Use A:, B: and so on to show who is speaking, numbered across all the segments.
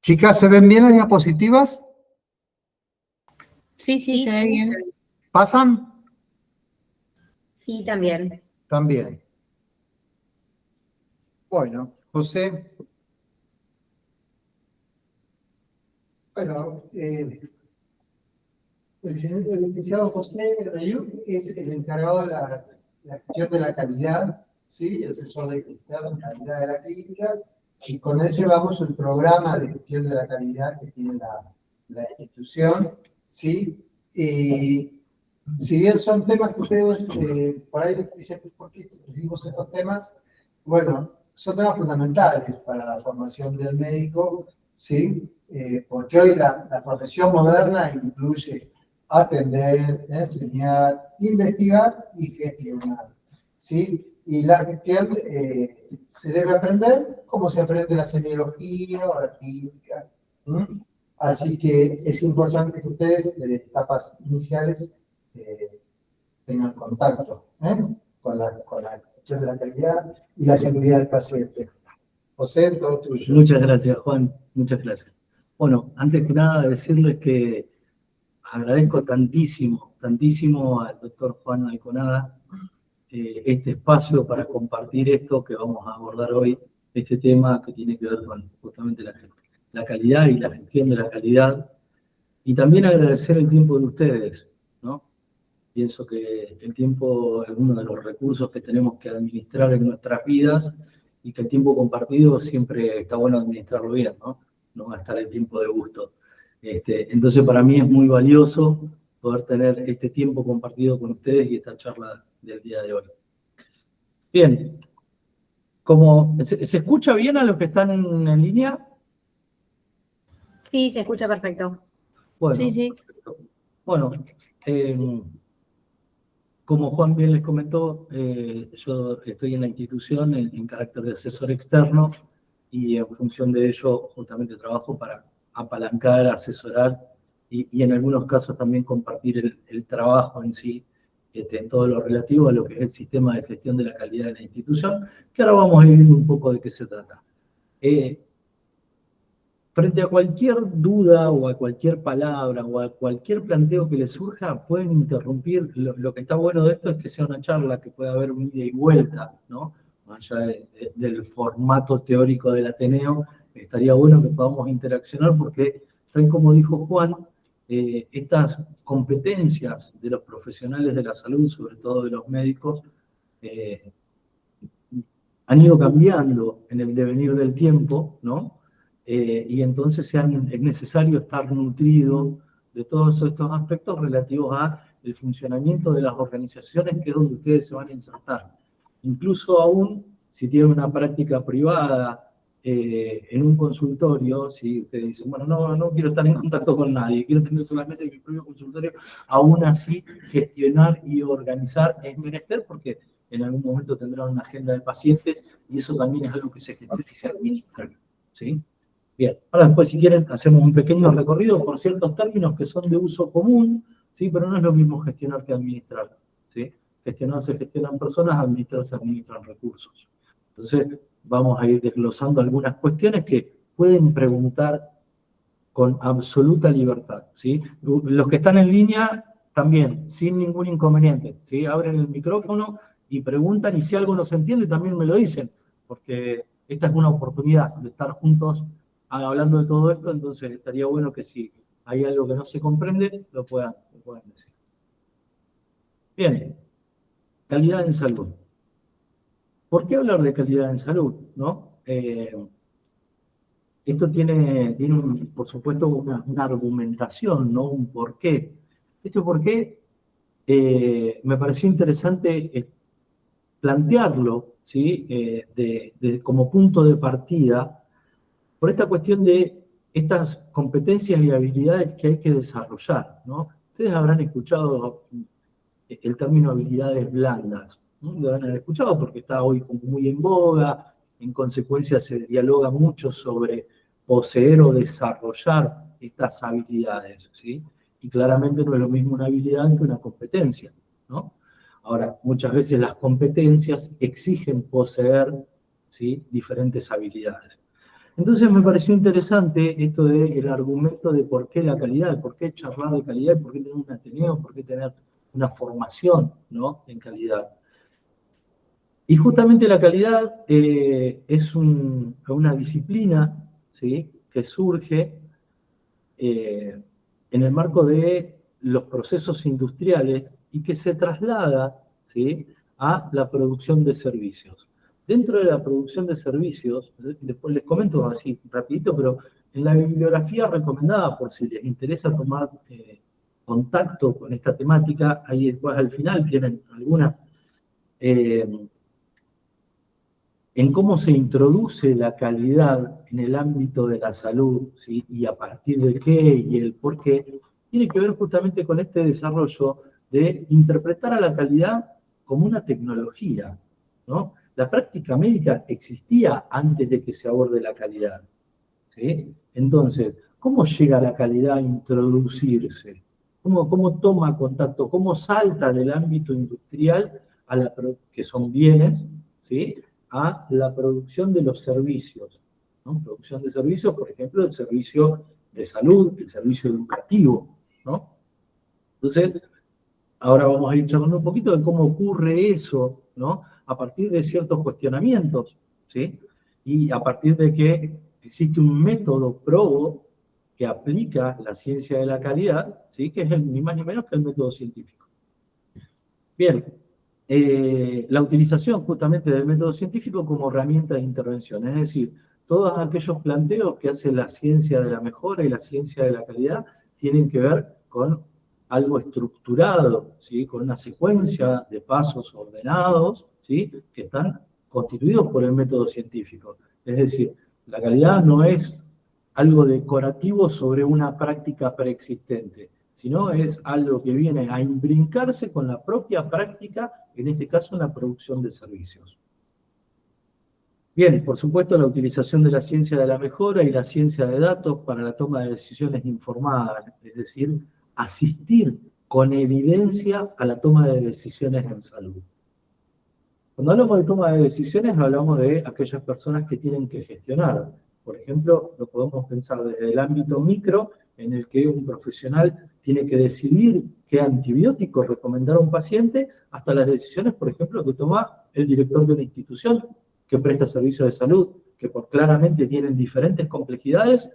A: Chicas, ¿se ven bien las diapositivas?
B: Sí, se ve bien.
A: ¿Pasan?
B: Sí, también.
A: También. Bueno, José. Bueno, el licenciado José Rayú es el encargado de la gestión de la calidad, ¿sí? El asesor de calidad de la clínica, y con él llevamos el programa de gestión de la calidad que tiene la institución, ¿sí? Y si bien son temas que ustedes por ahí dicen, ¿por qué decimos estos temas? Bueno, son temas fundamentales para la formación del médico, ¿sí? Porque hoy la profesión moderna incluye atender, enseñar, investigar y gestionar, ¿sí? Y la gestión se debe aprender como se aprende la semiología o la química. Así que es importante que ustedes, en etapas iniciales, tengan contacto con la gestión de la calidad y la seguridad del paciente. José, todo tuyo.
C: Muchas gracias, Juan. Muchas gracias. Bueno, antes que nada decirles que agradezco tantísimo al doctor Juan Alconada este espacio para compartir esto que vamos a abordar hoy, este tema que tiene que ver con justamente la calidad y la gestión de la calidad. Y también agradecer el tiempo de ustedes, ¿no? Pienso que el tiempo es uno de los recursos que tenemos que administrar en nuestras vidas y que el tiempo compartido siempre está bueno administrarlo bien, ¿no? No gastar el tiempo de gusto. Entonces, para mí es muy valioso poder tener este tiempo compartido con ustedes y esta charla del día de hoy. Bien, ¿se escucha bien a los que están en línea?
B: Sí, se escucha perfecto.
C: Bueno,
B: Sí.
C: Perfecto. Bueno, como Juan bien les comentó, yo estoy en la institución en carácter de asesor externo y en función de ello justamente trabajo para apalancar, asesorar y en algunos casos también compartir el trabajo en sí, en todo lo relativo a lo que es el sistema de gestión de la calidad de la institución, que ahora vamos a ir viendo un poco de qué se trata. Frente a cualquier duda o a cualquier palabra o a cualquier planteo que les surja, pueden interrumpir. Lo que está bueno de esto es que sea una charla, que pueda haber un ida y vuelta, ¿no? Más allá del formato teórico del Ateneo, estaría bueno que podamos interaccionar porque, tal como dijo Juan, estas competencias de los profesionales de la salud, sobre todo de los médicos, han ido cambiando en el devenir del tiempo, ¿no? Y entonces es necesario estar nutrido de todos estos aspectos relativos al funcionamiento de las organizaciones, que es donde ustedes se van a insertar. Incluso aún si tienen una práctica privada en un consultorio, si ustedes dicen, bueno, no quiero estar en contacto con nadie, quiero tener solamente mi propio consultorio, aún así gestionar y organizar es menester porque en algún momento tendrán una agenda de pacientes y eso también es algo que se gestiona y se administra, ¿sí? Bien, ahora después si quieren hacemos un pequeño recorrido por ciertos términos que son de uso común, ¿sí? Pero no es lo mismo gestionar que administrar, ¿sí? Gestionar se gestionan personas, administrar se administran recursos. Entonces vamos a ir desglosando algunas cuestiones que pueden preguntar con absoluta libertad, ¿sí? Los que están en línea también, sin ningún inconveniente, ¿sí? Abren el micrófono y preguntan, y si algo no se entiende también me lo dicen, porque esta es una oportunidad de estar juntos hablando de todo esto, entonces estaría bueno que si hay algo que no se comprende, lo puedan decir. Bien, calidad en salud. ¿Por qué hablar de calidad en salud? ¿No? Esto tiene por supuesto, una argumentación, ¿no? Un porqué. Este porqué me pareció interesante plantearlo, ¿sí? Como punto de partida, por esta cuestión de estas competencias y habilidades que hay que desarrollar, ¿no? Ustedes habrán escuchado el término habilidades blandas, ¿no? Lo habrán escuchado porque está hoy como muy en boga, en consecuencia se dialoga mucho sobre poseer o desarrollar estas habilidades, ¿sí? Y claramente no es lo mismo una habilidad que una competencia, ¿no? Ahora, muchas veces las competencias exigen poseer, ¿sí?, diferentes habilidades. Entonces me pareció interesante esto del argumento de por qué la calidad, por qué charlar de calidad, por qué tener un ateneo, por qué tener una formación, ¿no?, en calidad. Y justamente la calidad es una disciplina, ¿sí?, que surge en el marco de los procesos industriales y que se traslada, ¿sí?, a la producción de servicios. Dentro de la producción de servicios, después les comento así rapidito, pero en la bibliografía recomendada, por si les interesa tomar contacto con esta temática, ahí después al final tienen algunas en cómo se introduce la calidad en el ámbito de la salud, ¿sí?, y a partir de qué y el por qué, tiene que ver justamente con este desarrollo de interpretar a la calidad como una tecnología, ¿no? La práctica médica existía antes de que se aborde la calidad, ¿sí? Entonces, ¿cómo llega la calidad a introducirse? ¿Cómo toma contacto? ¿Cómo salta del ámbito industrial, que son bienes, ¿sí?, a la producción de los servicios, ¿no? Producción de servicios, por ejemplo, el servicio de salud, el servicio educativo, ¿no? Entonces, ahora vamos a ir charlando un poquito de cómo ocurre eso, ¿no?, a partir de ciertos cuestionamientos, ¿sí? Y a partir de que existe un método probo que aplica la ciencia de la calidad, ¿sí?, que es ni más ni menos que el método científico. Bien, la utilización justamente del método científico como herramienta de intervención, es decir, todos aquellos planteos que hace la ciencia de la mejora y la ciencia de la calidad tienen que ver con algo estructurado, ¿sí?, con una secuencia de pasos ordenados, ¿sí?, que están constituidos por el método científico. Es decir, la calidad no es algo decorativo sobre una práctica preexistente, sino es algo que viene a imbrincarse con la propia práctica, en este caso en la producción de servicios. Bien, por supuesto la utilización de la ciencia de la mejora y la ciencia de datos para la toma de decisiones informadas, es decir, asistir con evidencia a la toma de decisiones en salud. Cuando hablamos de toma de decisiones, hablamos de aquellas personas que tienen que gestionar. Por ejemplo, lo podemos pensar desde el ámbito micro, en el que un profesional tiene que decidir qué antibiótico recomendar a un paciente, hasta las decisiones, por ejemplo, que toma el director de una institución que presta servicios de salud, que claramente tienen diferentes complejidades,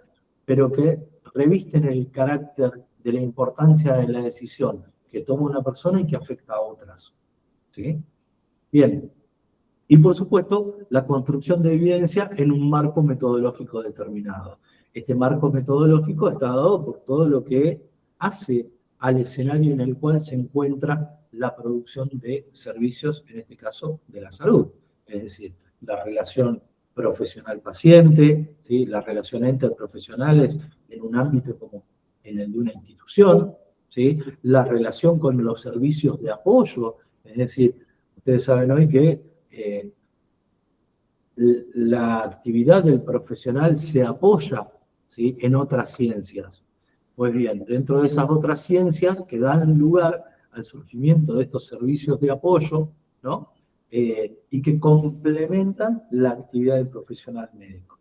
C: pero que revisten el carácter de la importancia de la decisión que toma una persona y que afecta a otras, ¿sí? Bien, y por supuesto, la construcción de evidencia en un marco metodológico determinado. Este marco metodológico está dado por todo lo que hace al escenario en el cual se encuentra la producción de servicios, en este caso, de la salud. Es decir, la relación profesional-paciente, ¿sí?, la relación entre profesionales en un ámbito como en el de una institución, ¿sí?, la relación con los servicios de apoyo, es decir, ustedes saben hoy que la actividad del profesional se apoya, ¿sí?, en otras ciencias. Pues bien, dentro de esas otras ciencias que dan lugar al surgimiento de estos servicios de apoyo, ¿no?, y que complementan la actividad del profesional médico.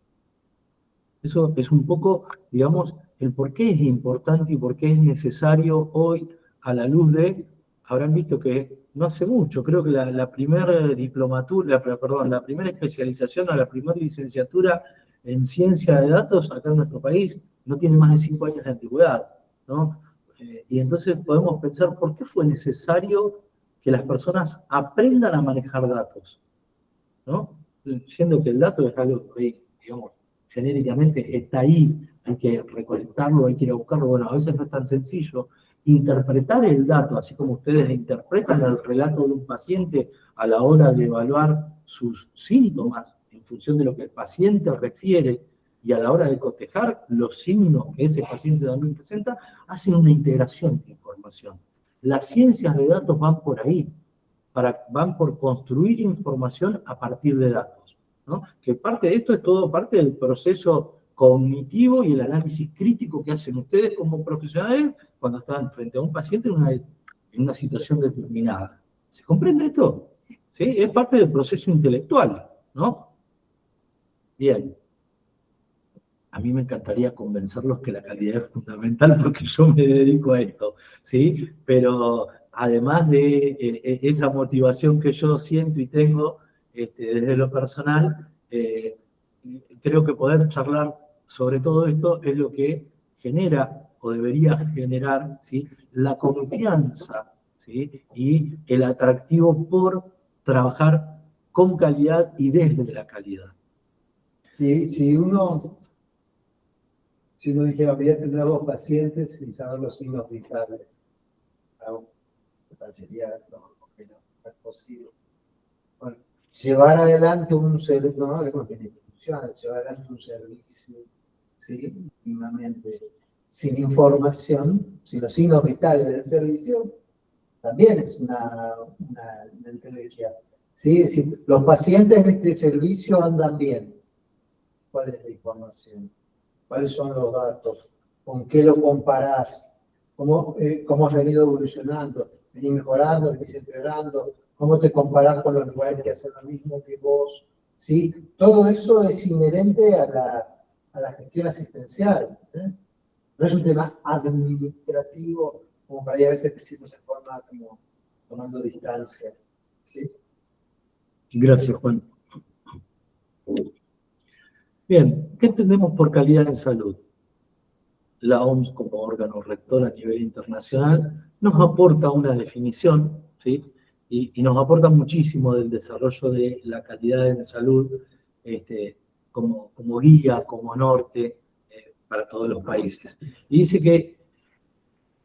C: Eso es un poco, digamos, el por qué es importante y por qué es necesario hoy, a la luz de, habrán visto que no hace mucho, creo que la primera diplomatura, perdón, la primera especialización o la primera licenciatura en ciencia de datos acá en nuestro país no tiene más de 5 años de antigüedad, ¿no? Y entonces podemos pensar por qué fue necesario que las personas aprendan a manejar datos, ¿no? Siendo que el dato es algo que, digamos, genéricamente está ahí, hay que recolectarlo, hay que ir a buscarlo. Bueno, a veces no es tan sencillo. Interpretar el dato, así como ustedes interpretan el relato de un paciente a la hora de evaluar sus síntomas en función de lo que el paciente refiere y a la hora de cotejar los signos que ese paciente también presenta, hacen una integración de información. Las ciencias de datos van por ahí, van por construir información a partir de datos, ¿no? Que parte de esto es todo parte del proceso cognitivo y el análisis crítico que hacen ustedes como profesionales cuando están frente a un paciente en una situación determinada, ¿Se comprende esto? ¿Sí? Es parte del proceso intelectual, ¿no? Bien. A mí me encantaría convencerlos que la calidad es fundamental porque yo me dedico a esto, ¿sí? Pero además de esa motivación que yo siento y tengo desde lo personal, creo que poder charlar sobre todo esto es lo que genera o debería generar, ¿sí?, la confianza, ¿sí?, y el atractivo por trabajar con calidad y desde la calidad.
A: Si uno dijera, voy a tener 2 pacientes y saber los signos vitales, ¿no? Sería lógico que no es posible. Bueno, llevar adelante un servicio, no hablemos de instituciones, llevar adelante un servicio, ¿sí?, mínimamente sin información, sin los signos vitales del servicio, también es una entelequia, ¿sí? Es decir, los pacientes de este servicio andan bien. ¿Cuál es la información? ¿Cuáles son los datos? ¿Con qué lo comparás? ¿Cómo has venido evolucionando? ¿Venís mejorando? ¿Venís empeorando? ¿Cómo te comparás con los lugares que hacen lo mismo que vos? ¿Sí? Todo eso es inherente a la gestión asistencial, ¿eh? No es un tema administrativo, como para ahí a veces decimos en forma como tomando distancia, ¿sí?
C: Gracias, Juan. Bien, ¿qué entendemos por calidad en salud? La OMS, como órgano rector a nivel internacional, nos aporta una definición, ¿sí?, y nos aporta muchísimo del desarrollo de la calidad en salud como guía, como norte para todos los países. Y dice que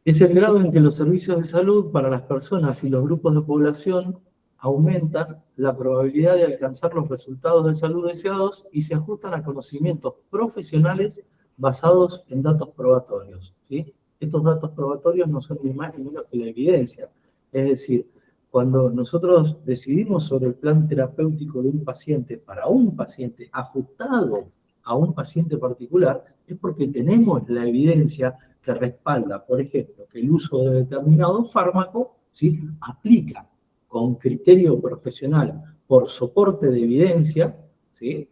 C: es el grado en que los servicios de salud para las personas y los grupos de población aumentan la probabilidad de alcanzar los resultados de salud deseados y se ajustan a conocimientos profesionales basados en datos probatorios, ¿sí? Estos datos probatorios no son ni más ni menos que la evidencia. Es decir, cuando nosotros decidimos sobre el plan terapéutico de un paciente para un paciente ajustado a un paciente particular, es porque tenemos la evidencia que respalda, por ejemplo, que el uso de determinado fármaco, ¿sí?, aplica con criterio profesional por soporte de evidencia, ¿sí?,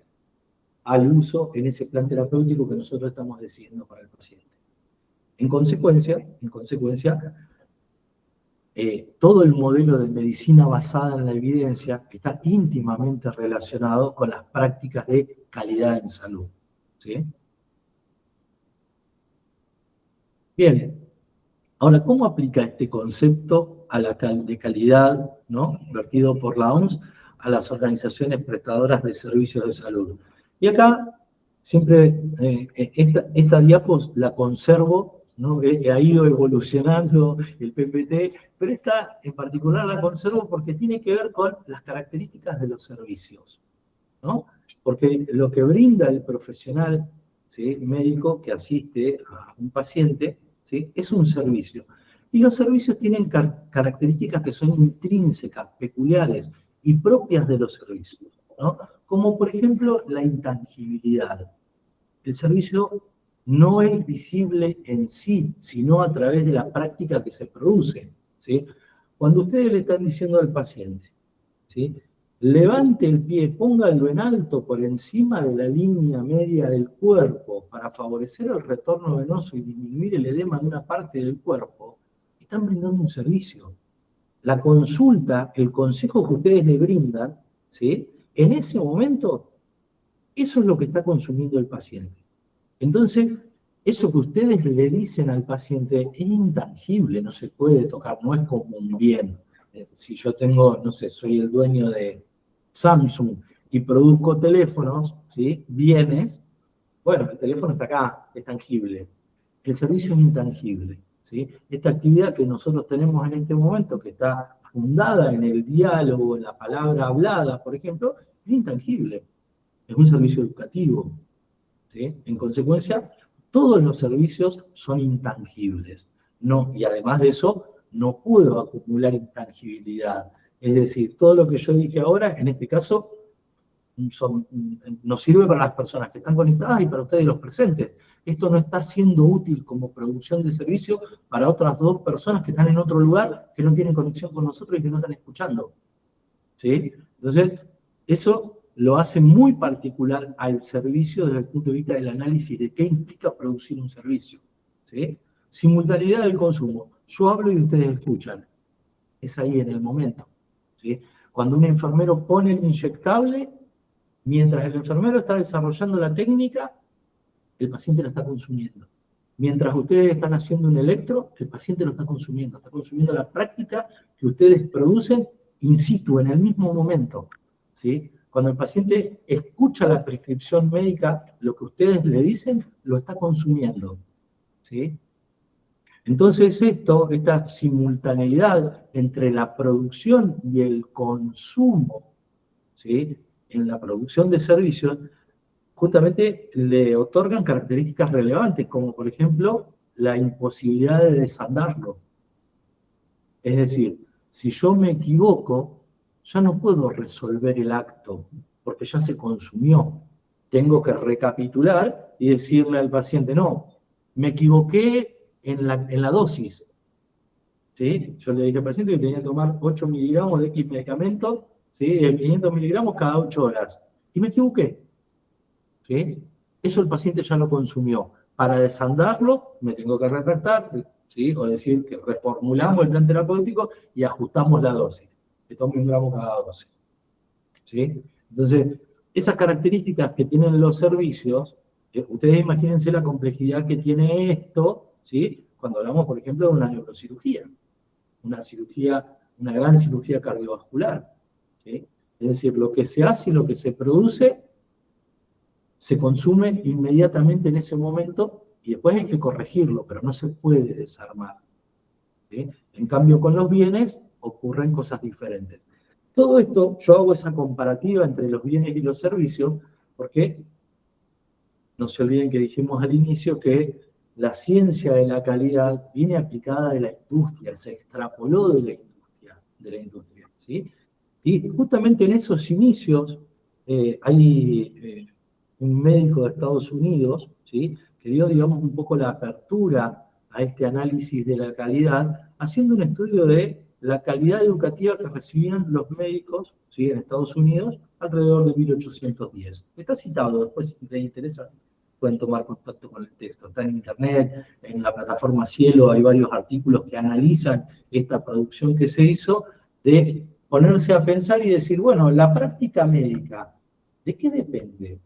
C: al uso en ese plan terapéutico que nosotros estamos decidiendo para el paciente. En consecuencia, todo el modelo de medicina basada en la evidencia está íntimamente relacionado con las prácticas de calidad en salud, ¿sí? Bien, ahora, ¿cómo aplica este concepto a de calidad, ¿no?, vertido por la OMS a las organizaciones prestadoras de servicios de salud? Y acá, siempre, esta diapos la conservo, ¿no?, ha ido evolucionando el PPT, pero esta en particular la conservo porque tiene que ver con las características de los servicios, ¿no? Porque lo que brinda el profesional, ¿sí?, médico que asiste a un paciente, ¿sí?, es un servicio. Y los servicios tienen características que son intrínsecas, peculiares y propias de los servicios, ¿no? Como por ejemplo la intangibilidad. El servicio no es visible en sí, sino a través de la práctica que se produce, ¿sí? Cuando ustedes le están diciendo al paciente, ¿sí?, levante el pie, póngalo en alto por encima de la línea media del cuerpo para favorecer el retorno venoso y disminuir el edema en una parte del cuerpo, están brindando un servicio. La consulta, el consejo que ustedes le brindan, ¿sí?, en ese momento, eso es lo que está consumiendo el paciente. Entonces, eso que ustedes le dicen al paciente es intangible, no se puede tocar, no es como un bien. Si yo tengo, no sé, soy el dueño de Samsung y produzco teléfonos, ¿sí?, bienes, bueno, el teléfono está acá, es tangible. El servicio es intangible, ¿sí? Esta actividad que nosotros tenemos en este momento, que está fundada en el diálogo, en la palabra hablada, por ejemplo, es intangible. Es un servicio educativo, ¿sí? En consecuencia, todos los servicios son intangibles. No, y además de eso, no puedo acumular intangibilidad. Es decir, todo lo que yo dije ahora, en este caso, nos sirve para las personas que están conectadas y para ustedes los presentes. esto no está siendo útil como producción de servicio para otras 2 personas que están en otro lugar, que no tienen conexión con nosotros y que no están escuchando. ¿Sí? Entonces, eso lo hace muy particular al servicio desde el punto de vista del análisis de qué implica producir un servicio. ¿Sí? Simultaneidad del consumo. Yo hablo y ustedes escuchan. Es ahí en el momento. ¿Sí? Cuando un enfermero pone el inyectable, mientras el enfermero está desarrollando la técnica, el paciente lo está consumiendo. Mientras ustedes están haciendo un electro, el paciente lo está consumiendo la práctica que ustedes producen in situ, en el mismo momento. ¿Sí? Cuando el paciente escucha la prescripción médica, lo que ustedes le dicen, lo está consumiendo. ¿Sí? Entonces esta simultaneidad entre la producción y el consumo, ¿sí? En la producción de servicios, justamente le otorgan características relevantes, como por ejemplo la imposibilidad de desandarlo. Es decir, si yo me equivoco, ya no puedo resolver el acto, porque ya se consumió. Tengo que recapitular y decirle al paciente, no, me equivoqué en la dosis. ¿Sí? Yo le dije al paciente que tenía que tomar 8 miligramos de X medicamento, ¿sí? 500 miligramos cada 8 horas. Y me equivoqué. ¿Sí? Eso el paciente ya lo consumió. Para desandarlo, me tengo que retractar, ¿sí? O decir que reformulamos el plan terapéutico y ajustamos la dosis. Que tome 1 gramo cada dosis. ¿Sí? Entonces, esas características que tienen los servicios, ustedes imagínense la complejidad que tiene esto, ¿sí? Cuando hablamos, por ejemplo, de una neurocirugía. Una gran cirugía cardiovascular. ¿Sí? Es decir, lo que se hace y lo que se produce se consume inmediatamente en ese momento y después hay que corregirlo, pero no se puede desarmar. ¿Sí? En cambio, con los bienes ocurren cosas diferentes. Todo esto, yo hago esa comparativa entre los bienes y los servicios, porque no se olviden que dijimos al inicio que la ciencia de la calidad viene aplicada de la industria, se extrapoló de la industria, ¿sí? Y justamente en esos inicios hay un médico de Estados Unidos, ¿sí? Que dio, digamos, un poco la apertura a este análisis de la calidad, haciendo un estudio de la calidad educativa que recibían los médicos, ¿sí? En Estados Unidos alrededor de 1810. Está citado, después si les interesa pueden tomar contacto con el texto. Está en internet, en la plataforma Cielo hay varios artículos que analizan esta producción que se hizo, de ponerse a pensar y decir, bueno, la práctica médica, ¿de qué depende?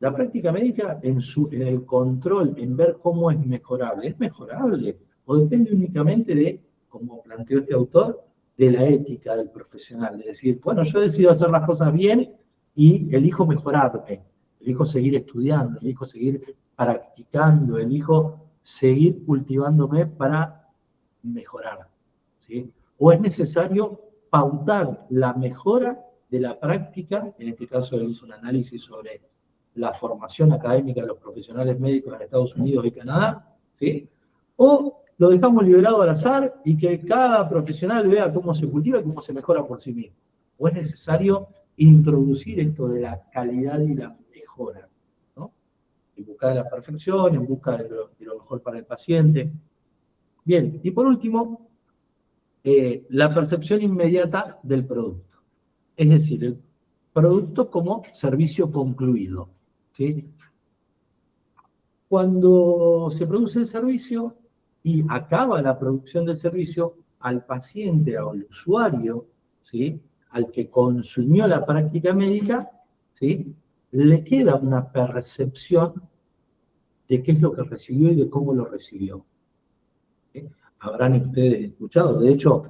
C: La práctica médica en el control, en ver cómo es mejorable, o depende únicamente de, como planteó este autor, de la ética del profesional, de decir, bueno, yo decido hacer las cosas bien y elijo mejorarme, elijo seguir estudiando, elijo seguir practicando, elijo seguir cultivándome para mejorar, ¿sí? O es necesario pautar la mejora de la práctica, en este caso él hizo un análisis sobre la formación académica de los profesionales médicos en Estados Unidos y Canadá, ¿sí? O lo dejamos liberado al azar y que cada profesional vea cómo se cultiva y cómo se mejora por sí mismo. O es necesario introducir esto de la calidad y la mejora, ¿no? En busca de la perfección, en busca de lo mejor para el paciente. Bien, y por último, la percepción inmediata del producto. Es decir, el producto como servicio concluido. ¿Sí? Cuando se produce el servicio y acaba la producción del servicio, al paciente o al usuario, ¿sí? Al que consumió la práctica médica, ¿sí? Le queda una percepción de qué es lo que recibió y de cómo lo recibió. ¿Sí? Habrán ustedes escuchado, de hecho,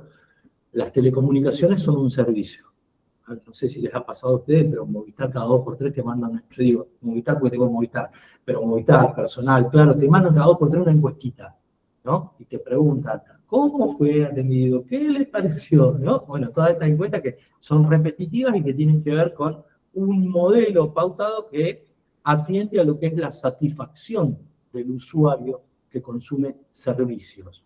C: las telecomunicaciones son un servicio. No sé si les ha pasado a ustedes, pero Movistar cada 2x3 te mandan, yo digo Movistar porque tengo Movistar, pero Movistar, personal, claro, te mandan cada 2x3 una encuestita, ¿no? Y te preguntan, ¿cómo fue atendido? ¿Qué les pareció? ¿No? Bueno, todas estas encuestas que son repetitivas y que tienen que ver con un modelo pautado que atiende a lo que es la satisfacción del usuario que consume servicios.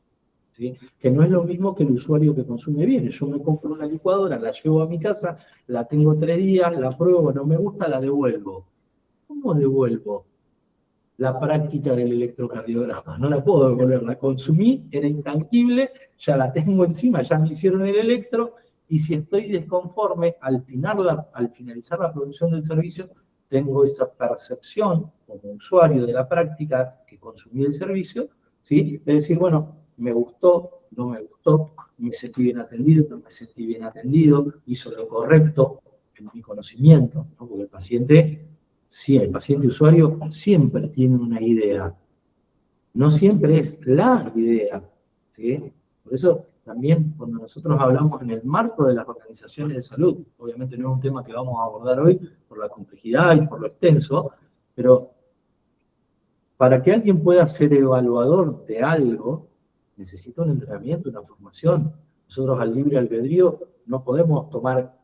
C: ¿Sí? Que no es lo mismo que el usuario que consume bienes. Yo me compro una licuadora, la llevo a mi casa, la tengo 3 días, la pruebo, no me gusta, la devuelvo. ¿Cómo devuelvo la práctica del electrocardiograma. No la puedo devolver, la consumí, era intangible, ya la tengo encima, ya me hicieron el electro, y si estoy desconforme, al finalizar la producción del servicio, tengo esa percepción como usuario de la práctica que consumí el servicio, ¿sí? De decir, bueno, me gustó, no me gustó, me sentí bien atendido, no me sentí bien atendido, hizo lo correcto en mi conocimiento, ¿no? Porque el paciente, sí, el paciente usuario siempre tiene una idea, no siempre es la idea, ¿sí? Por eso también cuando nosotros hablamos en el marco de las organizaciones de salud, obviamente no es un tema que vamos a abordar hoy por la complejidad y por lo extenso, pero para que alguien pueda ser evaluador de algo, necesita un entrenamiento, una formación. Nosotros al libre albedrío no podemos tomar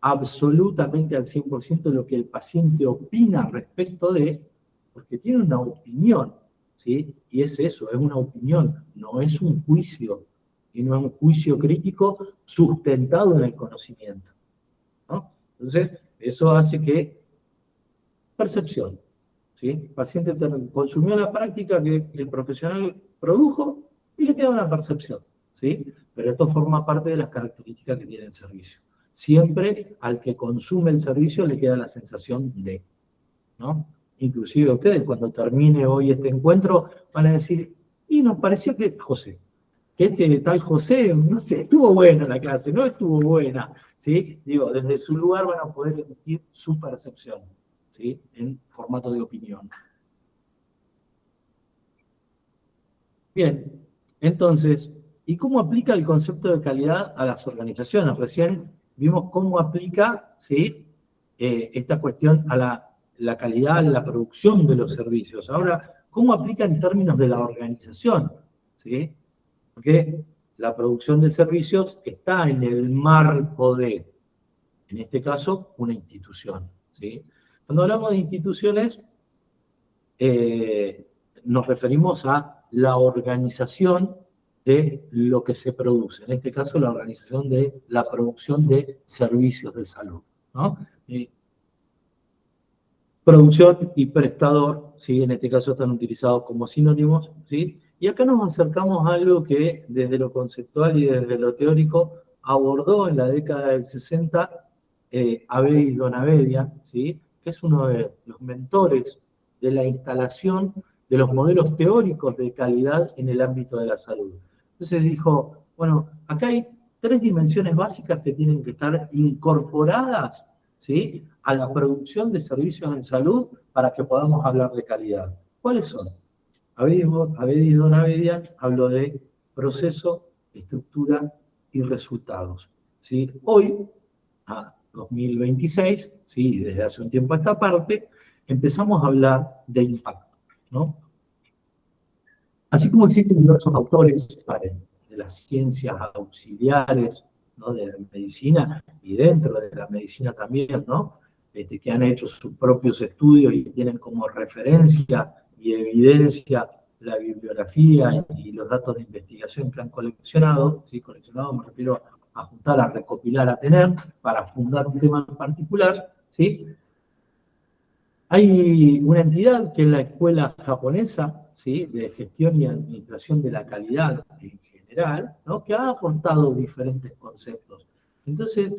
C: absolutamente al 100% lo que el paciente opina respecto de, porque tiene una opinión, ¿sí? Y es eso, es una opinión, no es un juicio, y no es un juicio crítico sustentado en el conocimiento, ¿no? Entonces, eso hace que percepción. ¿Sí? El paciente consumió la práctica que el profesional produjo y le queda una percepción, ¿sí? Pero esto forma parte de las características que tiene el servicio. Siempre al que consume el servicio le queda la sensación de, ¿no? Inclusive ustedes cuando termine hoy este encuentro van a decir, y nos pareció que José, que este tal José, no sé, estuvo buena la clase, no estuvo buena, ¿sí? Digo, desde su lugar van a poder emitir su percepción, ¿sí? En formato de opinión. Bien, entonces, ¿y cómo aplica el concepto de calidad a las organizaciones? Recién vimos cómo aplica, ¿sí? Esta cuestión a la calidad en la producción de los servicios. Ahora, ¿cómo aplica en términos de la organización? ¿Sí? Porque la producción de servicios está en el marco de, en este caso, una institución, ¿sí? Cuando hablamos de instituciones, nos referimos a la organización de lo que se produce, en este caso la organización de la producción de servicios de salud, ¿no? Producción y prestador, ¿sí? En este caso están utilizados como sinónimos, ¿sí? Y acá nos acercamos a algo que desde lo conceptual y desde lo teórico abordó en la década del 60 Avedis Donavedian, ¿sí? Que es uno de los mentores de la instalación de los modelos teóricos de calidad en el ámbito de la salud. Entonces dijo, bueno, acá hay 3 dimensiones básicas que tienen que estar incorporadas, ¿sí? A la producción de servicios en salud para que podamos hablar de calidad. ¿Cuáles son? Avedis Donavedian habló de proceso, estructura y resultados, ¿sí? Hoy, a 2026, ¿sí? Desde hace un tiempo a esta parte, empezamos a hablar de impacto, ¿no? Así como existen diversos autores de las ciencias auxiliares, ¿no? De la medicina y dentro de la medicina también, ¿no? Que han hecho sus propios estudios y tienen como referencia y evidencia la bibliografía y los datos de investigación que han coleccionado, ¿sí? Coleccionado me refiero a juntar, a recopilar, a tener, para fundar un tema en particular, ¿sí? Hay una entidad que es la Escuela Japonesa, ¿sí? De Gestión y Administración de la Calidad en general, ¿no? Que ha aportado diferentes conceptos. Entonces,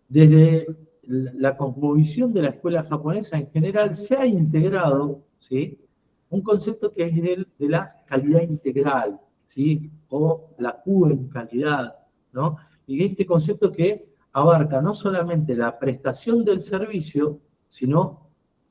C: desde la cosmovisión de la escuela japonesa en general se ha integrado, ¿sí? Un concepto que es el de la calidad integral, ¿sí? O la Q en calidad, ¿no? Y este concepto que abarca no solamente la prestación del servicio, sino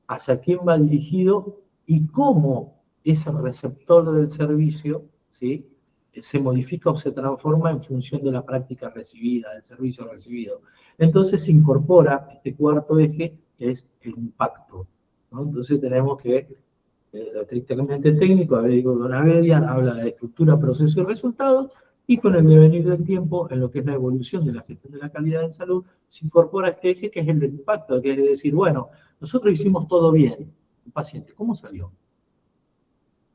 C: hacia quién va dirigido y cómo ese receptor del servicio, ¿sí? Se modifica o se transforma en función de la práctica recibida, del servicio recibido. Entonces se incorpora este cuarto eje, que es el impacto, ¿no? Entonces tenemos que, estrictamente técnico, Avedis Donavedian habla de estructura, proceso y resultados, y con el devenir del tiempo, en lo que es la evolución de la gestión de la calidad en salud, se incorpora este eje que es el del impacto, que es decir, bueno, nosotros hicimos todo bien, el paciente, ¿cómo salió?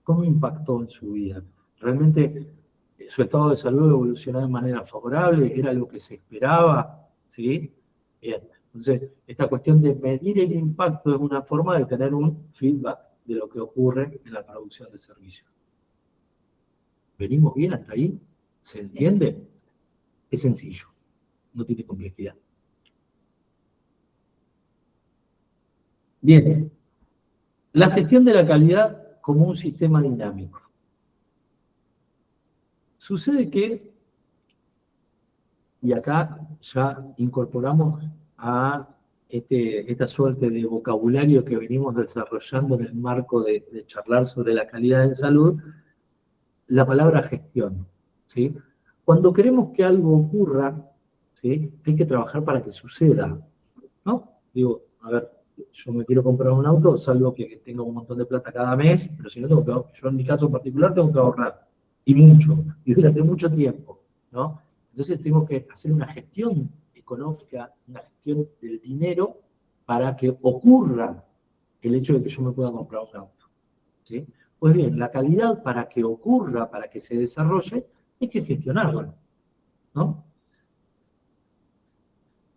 C: ¿Cómo impactó en su vida? ¿Realmente su estado de salud evolucionó de manera favorable? ¿Era lo que se esperaba? ¿Sí? Bien. Entonces, esta cuestión de medir el impacto es una forma de tener un feedback, de lo que ocurre en la producción de servicios. ¿Venimos bien hasta ahí? ¿Se entiende? Es sencillo, no tiene complejidad. Bien, la gestión de la calidad como un sistema dinámico. Sucede que, y acá ya incorporamos a esta suerte de vocabulario que venimos desarrollando en el marco de charlar sobre la calidad en salud, la palabra gestión, ¿sí? Cuando queremos que algo ocurra, ¿sí? Hay que trabajar para que suceda, ¿no? Digo, a ver, yo me quiero comprar un auto, salvo que tenga un montón de plata cada mes, pero si no tengo que, yo en mi caso en particular tengo que ahorrar, y mucho, y durante mucho tiempo, ¿no? Entonces tengo que hacer una gestión económica, una gestión del dinero para que ocurra el hecho de que yo me pueda comprar un auto, ¿sí? Pues bien, la calidad para que ocurra, para que se desarrolle, hay que gestionarla, ¿no?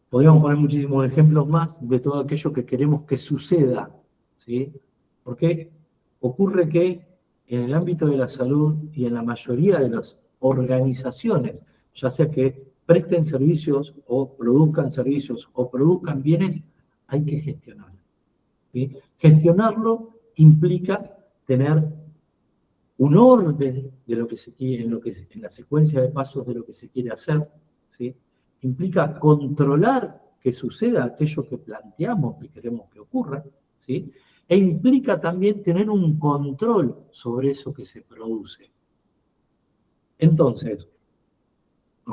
C: Podríamos poner muchísimos ejemplos más de todo aquello que queremos que suceda, ¿sí? Porque ocurre que en el ámbito de la salud y en la mayoría de las organizaciones, ya sea que presten servicios o produzcan bienes, hay que gestionarlo, ¿sí? Gestionarlo implica tener un orden de lo que se quiere, en la secuencia de pasos de lo que se quiere hacer, ¿sí? Implica controlar que suceda aquello que planteamos que queremos que ocurra, ¿sí? E implica también tener un control sobre eso que se produce. Entonces,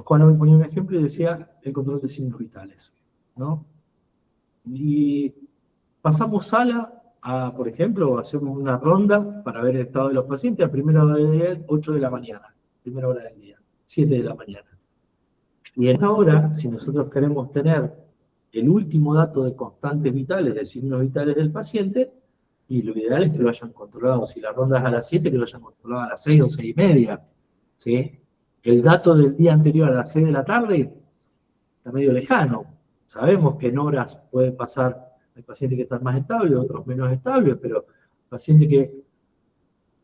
C: cuando me ponía un ejemplo y decía el control de signos vitales, ¿no? Y pasamos sala a, por ejemplo, hacemos una ronda para ver el estado de los pacientes a primera hora del día, 8 de la mañana, primera hora del día, 7 de la mañana. Y en esta hora, si nosotros queremos tener el último dato de constantes vitales, de signos vitales del paciente, y lo ideal es que lo hayan controlado, si la ronda es a las 7, que lo hayan controlado a las 6 o 6 y media, ¿sí? El dato del día anterior a las 6 de la tarde está medio lejano. Sabemos que en horas puede pasar, hay pacientes que están más estables, otros menos estables, pero pacientes que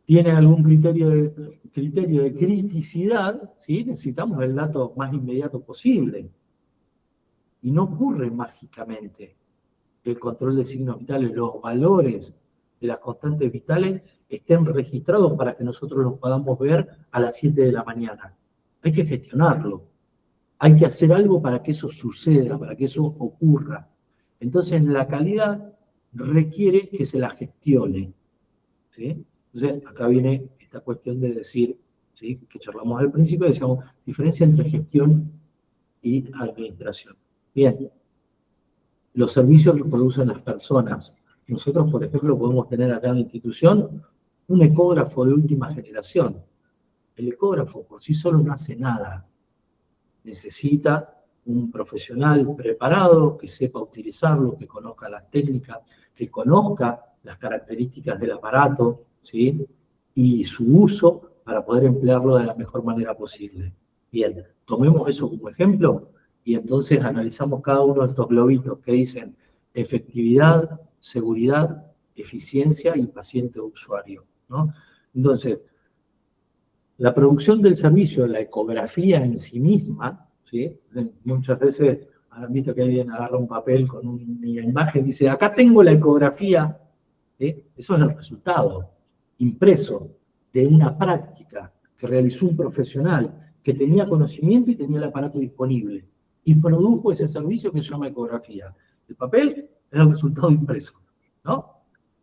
C: tienen algún criterio de criticidad, ¿sí? Necesitamos el dato más inmediato posible. Y no ocurre mágicamente. El control de signos vitales, los valores de las constantes vitales estén registrados para que nosotros los podamos ver a las 7 de la mañana. Hay que gestionarlo. Hay que hacer algo para que eso suceda, para que eso ocurra. Entonces, la calidad requiere que se la gestione, ¿sí? Entonces, acá viene esta cuestión de decir, ¿sí? Que charlamos al principio, decíamos, diferencia entre gestión y administración. Bien, los servicios los producen las personas. Nosotros, por ejemplo, podemos tener acá en la institución un ecógrafo de última generación. El ecógrafo por sí solo no hace nada. Necesita un profesional preparado, que sepa utilizarlo, que conozca las técnicas, que conozca las características del aparato, ¿sí? Y su uso para poder emplearlo de la mejor manera posible. Bien, tomemos eso como ejemplo y entonces analizamos cada uno de estos globitos que dicen efectividad, seguridad, eficiencia y paciente o usuario, ¿no? Entonces, la producción del servicio, la ecografía en sí misma, ¿sí? Muchas veces han visto que alguien agarra un papel con una imagen y dice, acá tengo la ecografía, ¿sí? Eso es el resultado impreso de una práctica que realizó un profesional que tenía conocimiento y tenía el aparato disponible y produjo ese servicio que se llama ecografía. El papel es el resultado impreso, ¿no?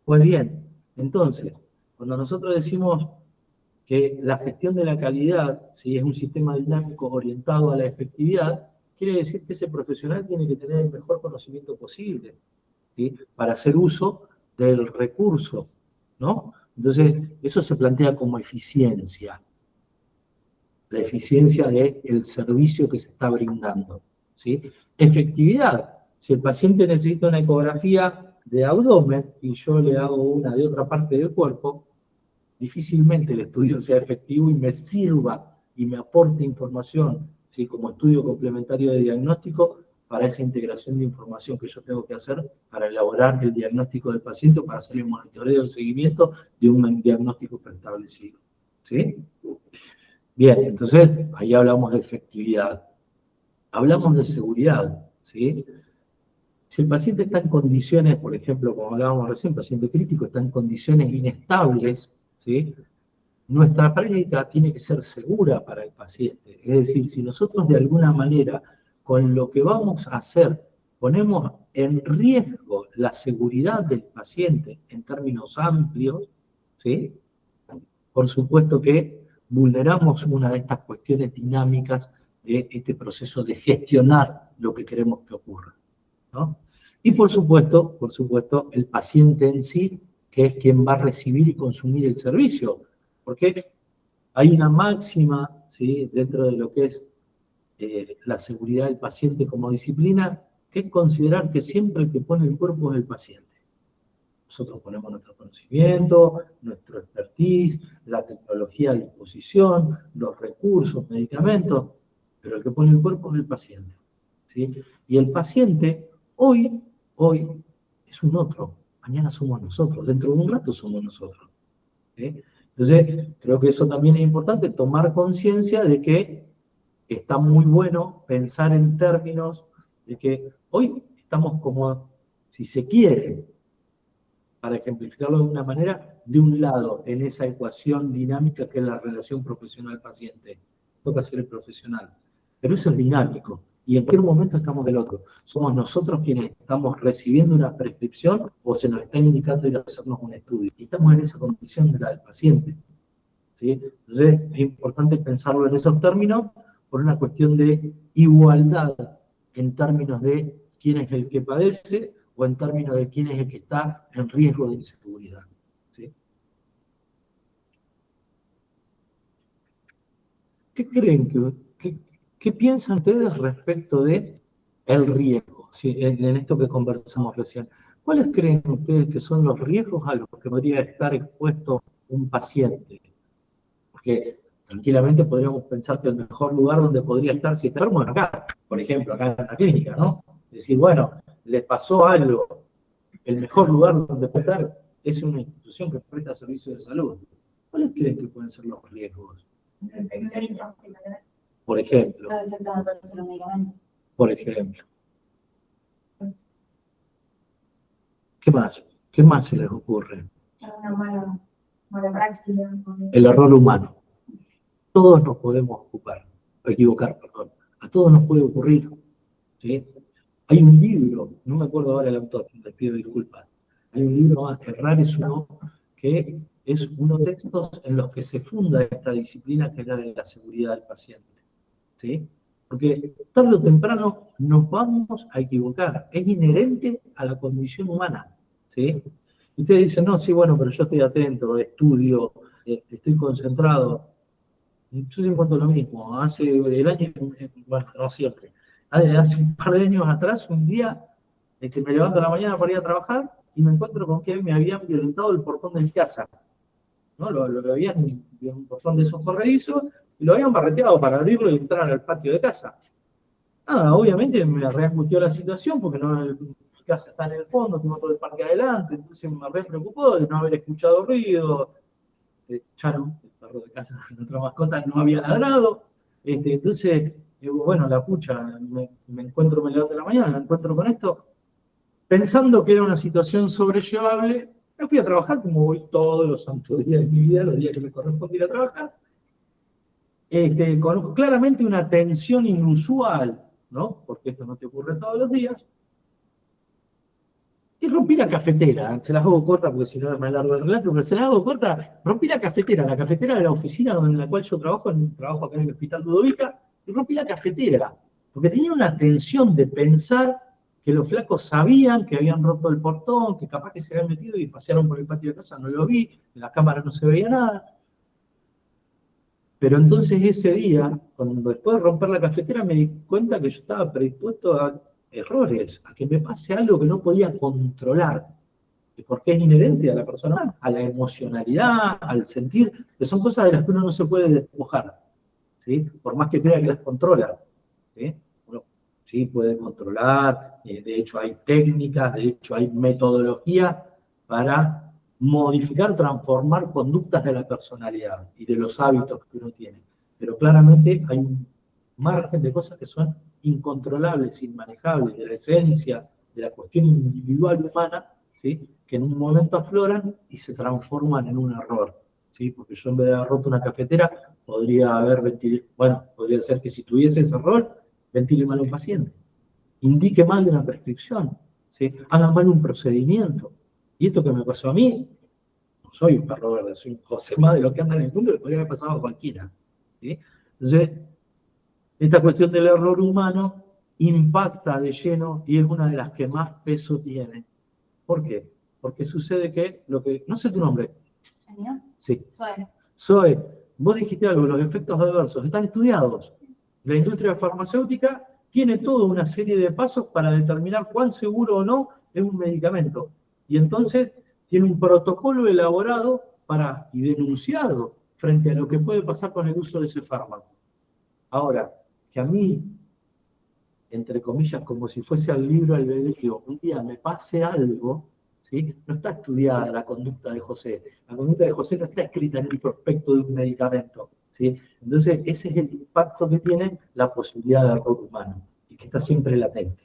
C: Pues bien, entonces, cuando nosotros decimos que la gestión de la calidad, si es un sistema dinámico orientado a la efectividad, quiere decir que ese profesional tiene que tener el mejor conocimiento posible, ¿sí? Para hacer uso del recurso, ¿no? Entonces, eso se plantea como eficiencia, la eficiencia del servicio que se está brindando, ¿sí? Efectividad, si el paciente necesita una ecografía de abdomen y yo le hago una de otra parte del cuerpo, difícilmente el estudio sea efectivo y me sirva y me aporte información, ¿sí? Como estudio complementario de diagnóstico para esa integración de información que yo tengo que hacer para elaborar el diagnóstico del paciente, para hacer el monitoreo, el seguimiento de un diagnóstico preestablecido. ¿Sí? Bien, entonces ahí hablamos de efectividad. Hablamos de seguridad, ¿sí? Si el paciente está en condiciones, por ejemplo, como hablábamos recién, paciente crítico está en condiciones inestables, ¿sí? Nuestra práctica tiene que ser segura para el paciente. Es decir, si nosotros de alguna manera, con lo que vamos a hacer, ponemos en riesgo la seguridad del paciente en términos amplios, ¿sí? Por supuesto que vulneramos una de estas cuestiones dinámicas de este proceso de gestionar lo que queremos que ocurra, ¿no? Y por supuesto, el paciente en sí, que es quien va a recibir y consumir el servicio, porque hay una máxima, ¿sí?, dentro de lo que es la seguridad del paciente como disciplina, que es considerar que siempre el que pone el cuerpo es el paciente. Nosotros ponemos nuestro conocimiento, nuestro expertise, la tecnología a disposición, los recursos, medicamentos, pero el que pone el cuerpo es el paciente, ¿sí? Y el paciente hoy es un otro, mañana somos nosotros, dentro de un rato somos nosotros, ¿sí? Entonces, creo que eso también es importante, tomar conciencia de que está muy bueno pensar en términos de que hoy estamos como, si se quiere, para ejemplificarlo de una manera, de un lado en esa ecuación dinámica que es la relación profesional-paciente. Toca ser el profesional. Pero eso es dinámico. Y en qué momento estamos del otro. ¿Somos nosotros quienes estamos recibiendo una prescripción o se nos está indicando ir a hacernos un estudio? Y estamos en esa condición de la del paciente, ¿sí? Entonces es importante pensarlo en esos términos por una cuestión de igualdad en términos de quién es el que padece o en términos de quién es el que está en riesgo de inseguridad, ¿sí? ¿Qué creen qué piensan ustedes respecto de el riesgo, ¿sí?, en esto que conversamos recién? ¿Cuáles creen ustedes que son los riesgos a los que podría estar expuesto un paciente? Porque tranquilamente podríamos pensar que el mejor lugar donde podría estar si está enfermo es acá, por ejemplo, acá en la clínica, ¿no? Decir, bueno, le pasó algo, el mejor lugar donde puede estar es una institución que presta servicios de salud. ¿Cuáles creen que pueden ser los riesgos? Por ejemplo. Por ejemplo. ¿Qué más? ¿Qué más se les ocurre?
D: Una mala praxis.
C: El error humano. Todos nos podemos equivocar, perdón. A todos nos puede ocurrir, ¿sí? Hay un libro, no me acuerdo ahora el autor, les pido disculpas. Hay un libro, Errar es uno, que es unos textos en los que se funda esta disciplina que es la de la seguridad del paciente, ¿sí? Porque tarde o temprano nos vamos a equivocar, es inherente a la condición humana, ¿sí? Y ustedes dicen, no, sí, bueno, pero yo estoy atento, estudio, estoy concentrado. Yo siempre cuento lo mismo, hace el año, bueno, no siempre, hace un par de años atrás, un día, me levanto a la mañana para ir a trabajar y me encuentro con que me habían violentado el portón de mi casa, ¿no? Lo habían, un portón de esos corredizos, y lo habían barreteado para abrirlo y entrar al patio de casa. Nada, obviamente me reangustió la situación porque mi casa está en el fondo, tengo todo el parque adelante, entonces me re preocupó de no haber escuchado ruido. Charo, el perro de casa de otra mascota, no había ladrado. Entonces, digo, bueno, la pucha, me encuentro, me levanto de la mañana, me encuentro con esto, pensando que era una situación sobrellevable, me fui a trabajar como voy todos los santos días de mi vida, los días que me corresponde ir a trabajar, con claramente una tensión inusual, ¿no? Porque esto no te ocurre todos los días. Y rompí la cafetera, se las hago corta porque si no me alargo el relato, pero se las hago corta, rompí la cafetera de la oficina en la cual yo trabajo acá en el Hospital Ludovica, y rompí la cafetera, porque tenía una tensión de pensar que los flacos sabían que habían roto el portón, que capaz que se habían metido y pasearon por el patio de casa, no lo vi, en la cámara no se veía nada. Pero entonces ese día, cuando después de romper la cafetera, me di cuenta que yo estaba predispuesto a errores, a que me pase algo que no podía controlar, porque es inherente a la persona, a la emocionalidad, al sentir, que son cosas de las que uno no se puede despojar, ¿sí? Por más que crea que las controla, ¿sí? Bueno, ¿sí? Puede controlar, de hecho hay técnicas, de hecho hay metodología para modificar, transformar conductas de la personalidad y de los hábitos que uno tiene. Pero claramente hay un margen de cosas que son incontrolables, inmanejables, de la esencia, de la cuestión individual humana, ¿sí? Que en un momento afloran y se transforman en un error, ¿sí? Porque yo en vez de haber roto una cafetera, podría haber ventilado, bueno, podría ser que si tuviese ese error, ventile mal a un paciente, indique mal de una prescripción, ¿sí? Haga mal un procedimiento. Y esto que me pasó a mí, no soy un perro verde, soy un José más de lo que anda en el mundo, le podría haber pasado a cualquiera, ¿sí? Entonces, esta cuestión del error humano impacta de lleno y es una de las que más peso tiene. ¿Por qué? Porque sucede que no sé tu nombre.
D: ¿El mío?
C: Sí.
D: Zoe.
C: Zoe, vos dijiste algo, los efectos adversos están estudiados. La industria farmacéutica tiene toda una serie de pasos para determinar cuán seguro o no es un medicamento. Y entonces tiene un protocolo elaborado y denunciado frente a lo que puede pasar con el uso de ese fármaco. Ahora, que a mí, entre comillas, como si fuese al libro albedrío, un día me pase algo, ¿sí? No está estudiada la conducta de José. La conducta de José no está escrita en el prospecto de un medicamento, ¿sí? Entonces, ese es el impacto que tiene la posibilidad de error humano y que está siempre latente,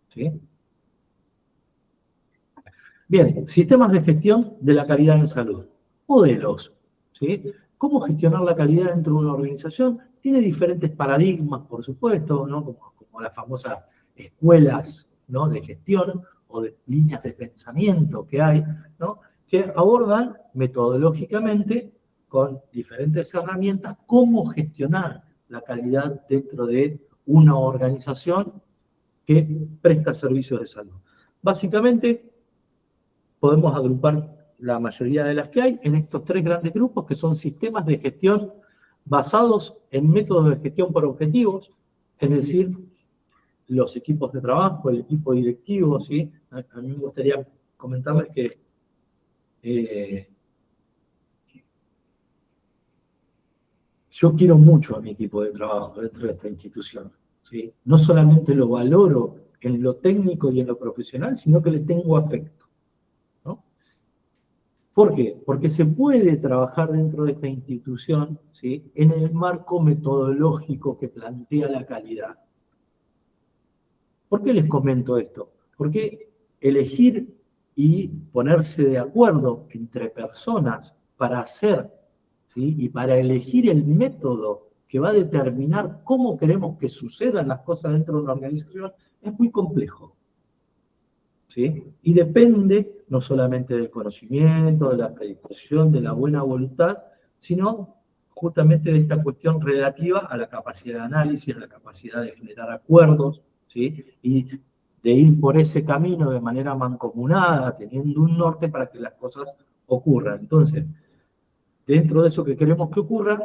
C: ¿sí? Bien, sistemas de gestión de la calidad en salud. Modelos, ¿sí? ¿Cómo gestionar la calidad dentro de una organización? Tiene diferentes paradigmas, por supuesto, ¿no? Como las famosas escuelas, ¿no? De gestión o de líneas de pensamiento que hay, ¿no? Que abordan metodológicamente con diferentes herramientas cómo gestionar la calidad dentro de una organización que presta servicios de salud. Básicamente, podemos agrupar la mayoría de las que hay en estos tres grandes grupos, que son sistemas de gestión basados en métodos de gestión por objetivos, es decir, los equipos de trabajo, el equipo directivo, ¿sí? A mí me gustaría comentarles que yo quiero mucho a mi equipo de trabajo dentro de esta institución, ¿sí? No solamente lo valoro en lo técnico y en lo profesional, sino que le tengo afecto, ¿no? ¿Por qué? Porque se puede trabajar dentro de esta institución, ¿sí? En el marco metodológico que plantea la calidad. ¿Por qué les comento esto? Porque elegir y ponerse de acuerdo entre personas para hacer, ¿sí? Y para elegir el método que va a determinar cómo queremos que sucedan las cosas dentro de una organización es muy complejo, ¿sí? Y depende no solamente del conocimiento, de la predisposición, de la buena voluntad, sino justamente de esta cuestión relativa a la capacidad de análisis, a la capacidad de generar acuerdos, ¿sí? Y de ir por ese camino de manera mancomunada, teniendo un norte para que las cosas ocurran. Entonces, dentro de eso que queremos que ocurra,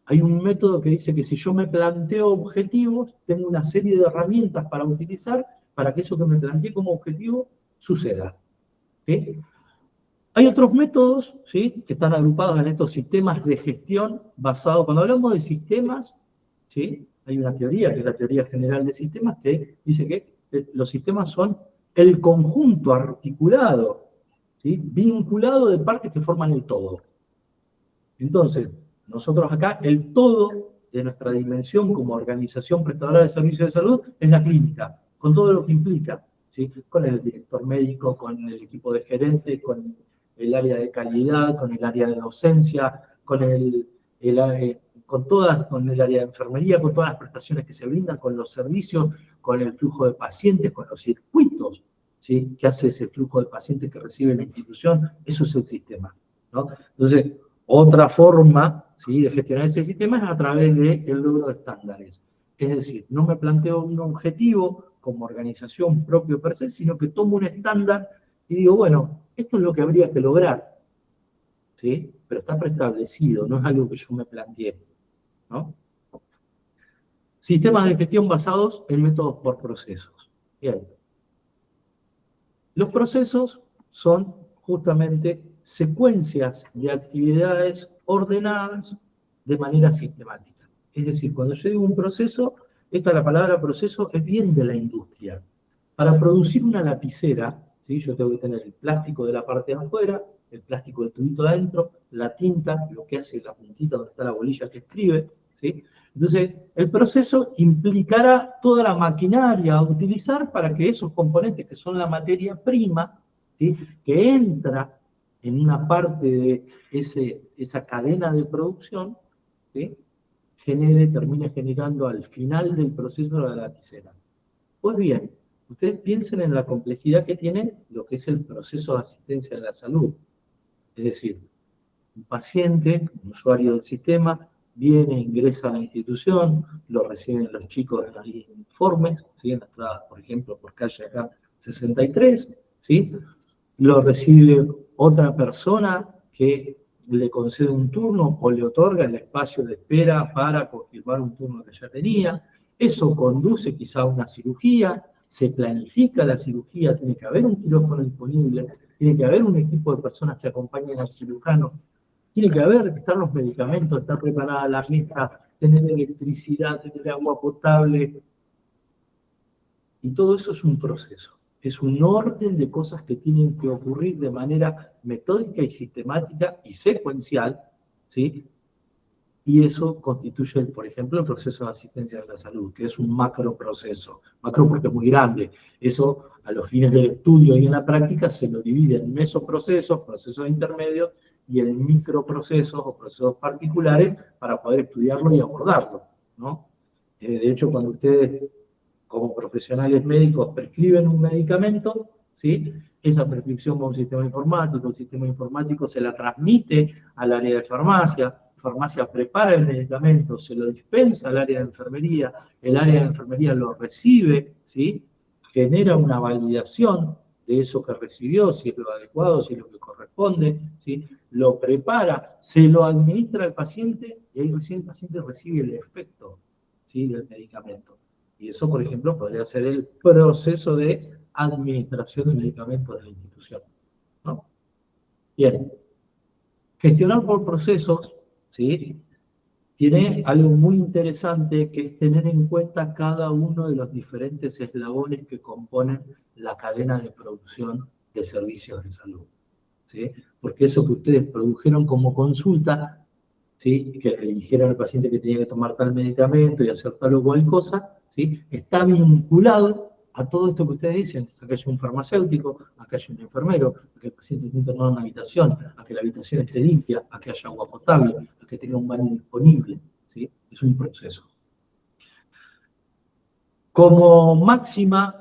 C: hay un método que dice que si yo me planteo objetivos, tengo una serie de herramientas para utilizar para que eso que me planteé como objetivo suceda, ¿sí? Hay otros métodos, ¿sí? Que están agrupados en estos sistemas de gestión basados. Cuando hablamos de sistemas, ¿sí? Hay una teoría, que es la teoría general de sistemas, que dice que los sistemas son el conjunto articulado, ¿sí? Vinculado de partes que forman el todo. Entonces, nosotros acá, el todo de nuestra dimensión como organización prestadora de servicios de salud es la clínica, con todo lo que implica, ¿sí? Con el director médico, con el equipo de gerentes, con el área de calidad, con el área de docencia, con con el área de enfermería, con todas las prestaciones que se brindan, con los servicios, con el flujo de pacientes, con los circuitos, ¿sí? Que hace ese flujo de pacientes que recibe la institución, eso es el sistema, ¿no? Entonces, otra forma, ¿sí? De gestionar ese sistema es a través del logro de estándares. Es decir, no me planteo un objetivo como organización propio per se, sino que tomo un estándar y digo, bueno, esto es lo que habría que lograr, ¿sí? Pero está preestablecido, no es algo que yo me planteé, ¿no? Sistemas de gestión basados en métodos por procesos. Bien. Los procesos son justamente secuencias de actividades ordenadas de manera sistemática. Es decir, cuando yo digo un proceso, la palabra proceso es bien de la industria. Para producir una lapicera, ¿sí? Yo tengo que tener el plástico de la parte de afuera, el plástico del tubito de adentro, la tinta, lo que hace la puntita donde está la bolilla que escribe, ¿sí? Entonces, el proceso implicará toda la maquinaria a utilizar para que esos componentes, que son la materia prima, ¿sí? Que entra en una parte de esa cadena de producción, ¿sí? Termine generando al final del proceso de la lapicera. Pues bien, ustedes piensen en la complejidad que tiene lo que es el proceso de asistencia de la salud. Es decir, un paciente, un usuario del sistema, viene, ingresa a la institución, lo reciben los chicos de ahí informes, ¿sí? En la entrada, por ejemplo, por calle acá 63, ¿sí? Lo recibe otra persona que le concede un turno o le otorga el espacio de espera para confirmar un turno que ya tenía. Eso conduce quizá a una cirugía, se planifica la cirugía, tiene que haber un quirófano disponible, tiene que haber un equipo de personas que acompañen al cirujano, tiene que haber, estar los medicamentos, estar preparada la mesa, tener electricidad, tener agua potable, y todo eso es un proceso, es un orden de cosas que tienen que ocurrir de manera metódica y sistemática y secuencial, ¿sí? Y eso constituye, por ejemplo, el proceso de asistencia de la salud, que es un macro proceso. Macro porque es muy grande. Eso, a los fines del estudio y en la práctica, se lo divide en mesoprocesos, procesos intermedios, y en microprocesos o procesos particulares para poder estudiarlo y abordarlo, ¿no? De hecho, cuando ustedes, como profesionales médicos, prescriben un medicamento, ¿sí? Esa prescripción va a un sistema informático, el sistema informático se la transmite al área de farmacia, farmacia prepara el medicamento, se lo dispensa al área de enfermería, el área de enfermería lo recibe, ¿sí? Genera una validación de eso que recibió, si es lo adecuado, si es lo que corresponde, ¿sí? Lo prepara, se lo administra al paciente y ahí recién el paciente recibe el efecto, ¿sí? Del medicamento. Y eso, por ejemplo, podría ser el proceso de administración de medicamentos de la institución, ¿no? Bien, gestionar por procesos, ¿sí? Tiene algo muy interesante que es tener en cuenta cada uno de los diferentes eslabones que componen la cadena de producción de servicios de salud, ¿sí? Porque eso que ustedes produjeron como consulta, ¿sí? Que le dijeron al paciente que tenía que tomar tal medicamento y hacer tal o cual cosa, ¿sí? Está vinculado a todo esto que ustedes dicen, a que haya un farmacéutico, a que haya un enfermero, a que el paciente esté internado en una habitación, a que la habitación esté limpia, a que haya agua potable, a que tenga un baño disponible, ¿sí? Es un proceso. Como máxima,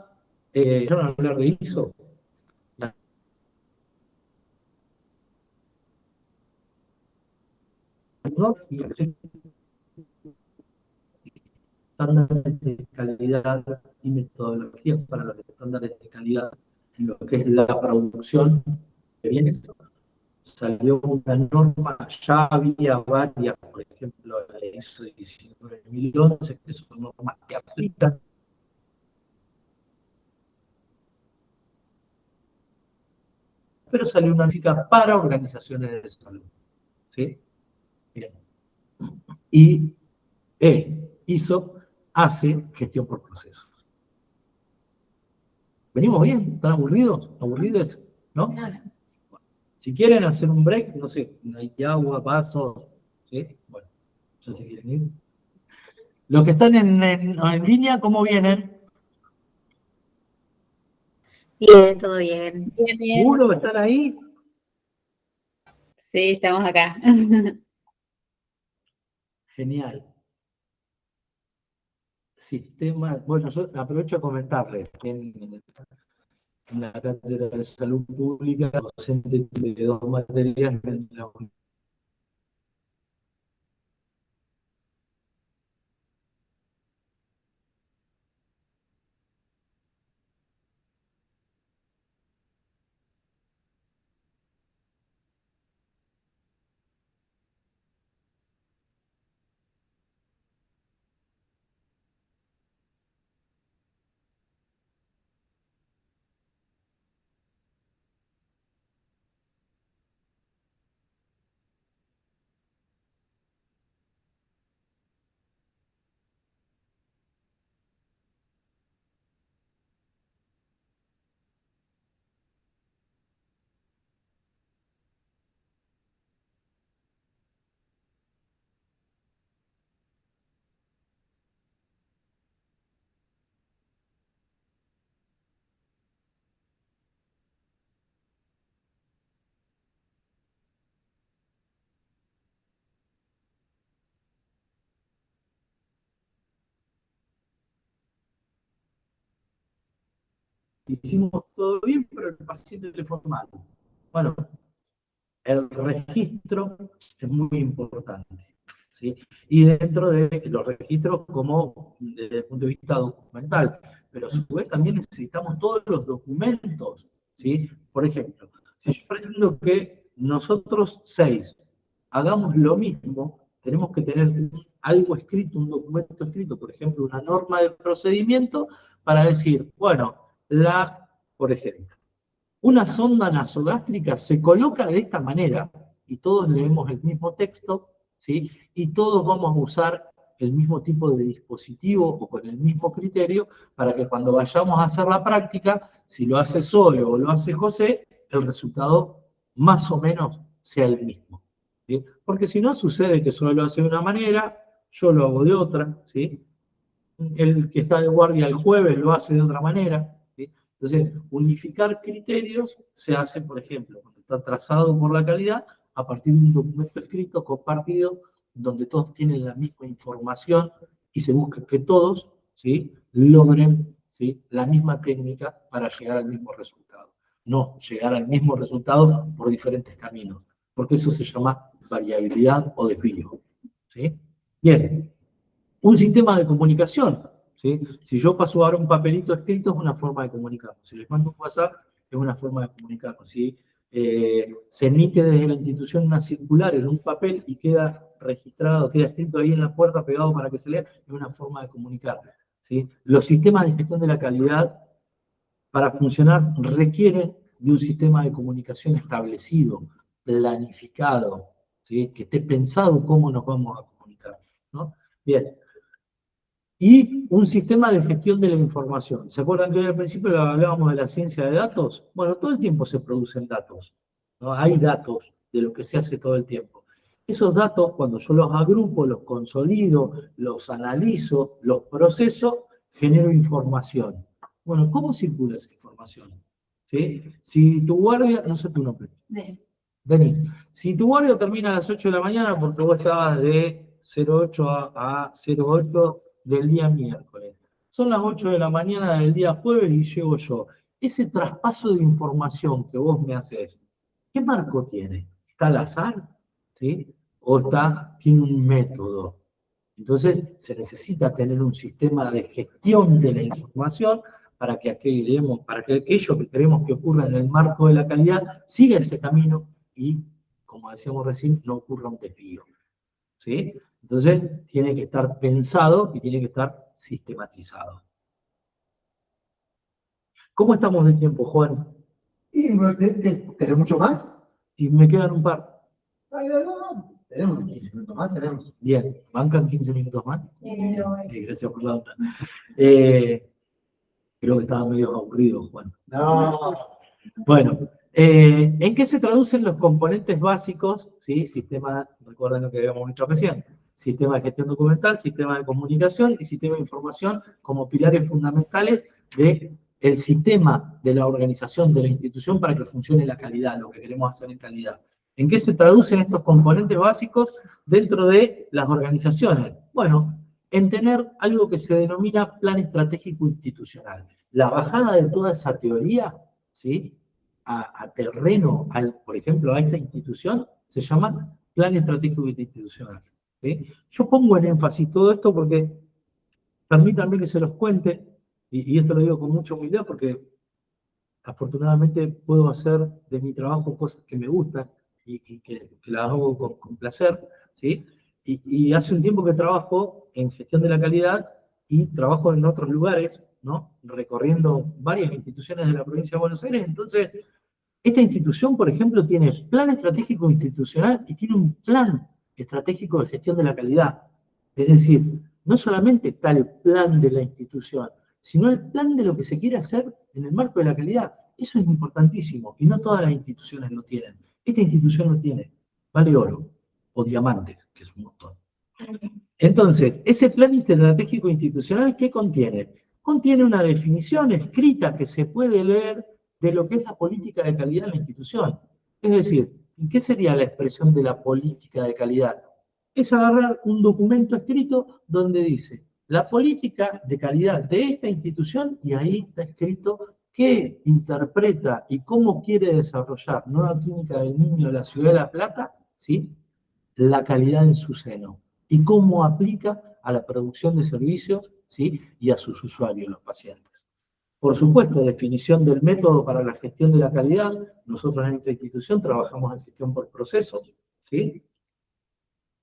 C: yo no voy a hablar de ISO, ¿no? Y estándares de calidad y metodologías para los estándares de calidad en lo que es la producción que viene. Salió una norma, ya había varias, por ejemplo, la ISO 19011, que son normas que aplican, pero salió una chica para organizaciones de salud, ¿sí? Bien. Y ISO hace gestión por procesos. ¿Venimos bien? ¿Están aburridos? ¿Aburridos? ¿No? Si quieren hacer un break, no sé, hay agua, vasos, ¿sí? Bueno, ya se quieren ir. Los que están en línea, ¿cómo vienen?
B: Bien, todo bien.
E: Bien, bien.
C: ¿Seguro están ahí?
E: Sí, estamos acá.
C: Genial. Sistema, bueno, yo aprovecho a comentarles que en la cátedra de salud pública, docente de dos materias en la hicimos todo bien, pero el paciente le fue mal. Bueno, el registro es muy importante, ¿sí? Y dentro de los registros como desde el punto de vista documental, pero a su vez también necesitamos todos los documentos, ¿sí? Por ejemplo, si yo pretendo que nosotros 6 hagamos lo mismo, tenemos que tener algo escrito, un documento escrito, por ejemplo, una norma de procedimiento para decir, bueno, por ejemplo, una sonda nasogástrica se coloca de esta manera, y todos leemos el mismo texto, ¿sí? Y todos vamos a usar el mismo tipo de dispositivo o con el mismo criterio para que cuando vayamos a hacer la práctica, si lo hace Sole o lo hace José, el resultado más o menos sea el mismo, ¿sí? Porque si no sucede que Sole lo hace de una manera, yo lo hago de otra, ¿sí? El que está de guardia el jueves lo hace de otra manera, ¿sí? Entonces, unificar criterios se hace, por ejemplo, cuando está trazado por la calidad, a partir de un documento escrito, compartido, donde todos tienen la misma información y se busca que todos, ¿sí?, logren, ¿sí?, la misma técnica para llegar al mismo resultado. No llegar al mismo resultado por diferentes caminos, porque eso se llama variabilidad o desvío, ¿sí? Bien. Un sistema de comunicación, ¿sí? Si yo paso ahora un papelito escrito es una forma de comunicarnos. Si les mando un WhatsApp es una forma de comunicarnos. ¿Sí? Se emite desde la institución una circular en un papel y queda registrado, queda escrito ahí en la puerta pegado para que se lea, es una forma de comunicar. ¿Sí? Los sistemas de gestión de la calidad para funcionar requieren de un sistema de comunicación establecido, planificado, ¿sí? Que esté pensado cómo nos vamos a comunicar, ¿no? Bien. Y un sistema de gestión de la información. ¿Se acuerdan que hoy al principio hablábamos de la ciencia de datos? Bueno, todo el tiempo se producen datos, ¿no? Hay datos de lo que se hace todo el tiempo. Esos datos, cuando yo los agrupo, los consolido, los analizo, los proceso, genero información. Bueno, ¿cómo circula esa información? ¿Sí? Si tu guardia, no sé tu nombre. Denis, si tu guardia termina a las 8 de la mañana porque vos estabas de 08 a 08 del día miércoles, son las 8 de la mañana del día jueves y llego yo. Ese traspaso de información que vos me haces, ¿qué marco tiene? ¿Está al azar? ¿Sí? ¿O tiene un método? Entonces se necesita tener un sistema de gestión de la información para que aquello que queremos que ocurra en el marco de la calidad siga ese camino y, como decíamos recién, no ocurra un desvío, ¿sí? Entonces, tiene que estar pensado y tiene que estar sistematizado. ¿Cómo estamos de tiempo, Juan?
A: ¿Y tenés mucho más?
C: Y me quedan un par.
A: No. Tenemos 15 minutos más, tenemos.
C: Bien, ¿bancan 15 minutos más? Gracias por la onda. Creo que estaba medio aburrido, Juan.
A: No.
C: Bueno, ¿en qué se traducen los componentes básicos? ¿Sí? Sistema, recuerden lo que habíamos dicho recién, sistema de gestión documental, sistema de comunicación y sistema de información como pilares fundamentales del sistema de la organización de la institución para que funcione la calidad, lo que queremos hacer en calidad. ¿En qué se traducen estos componentes básicos dentro de las organizaciones? Bueno, en tener algo que se denomina plan estratégico institucional. La bajada de toda esa teoría, ¿sí?, a terreno, por ejemplo, a esta institución, se llama plan estratégico institucional, ¿sí? Yo pongo en énfasis todo esto porque permítanme que se los cuente, y esto lo digo con mucha humildad porque afortunadamente puedo hacer de mi trabajo cosas que me gustan y que las hago con placer, ¿sí? Y hace un tiempo que trabajo en gestión de la calidad y trabajo en otros lugares, ¿no? Recorriendo varias instituciones de la provincia de Buenos Aires. Entonces, esta institución, por ejemplo, tiene plan estratégico institucional y tiene un plan estratégico de gestión de la calidad. Es decir, no solamente está el plan de la institución, sino el plan de lo que se quiere hacer en el marco de la calidad. Eso es importantísimo y no todas las instituciones lo tienen. Esta institución lo tiene, vale oro o diamantes, que es un montón. Entonces, ese plan estratégico institucional, ¿qué contiene? Contiene una definición escrita que se puede leer de lo que es la política de calidad en la institución. Es decir, ¿qué sería la expresión de la política de calidad? Es agarrar un documento escrito donde dice la política de calidad de esta institución y ahí está escrito qué interpreta y cómo quiere desarrollar Nueva Clínica del Niño de la Ciudad de La Plata, ¿sí? La calidad en su seno y cómo aplica a la producción de servicios, ¿sí? Y a sus usuarios, los pacientes. Por supuesto, definición del método para la gestión de la calidad. Nosotros en esta institución trabajamos en gestión por procesos, ¿sí?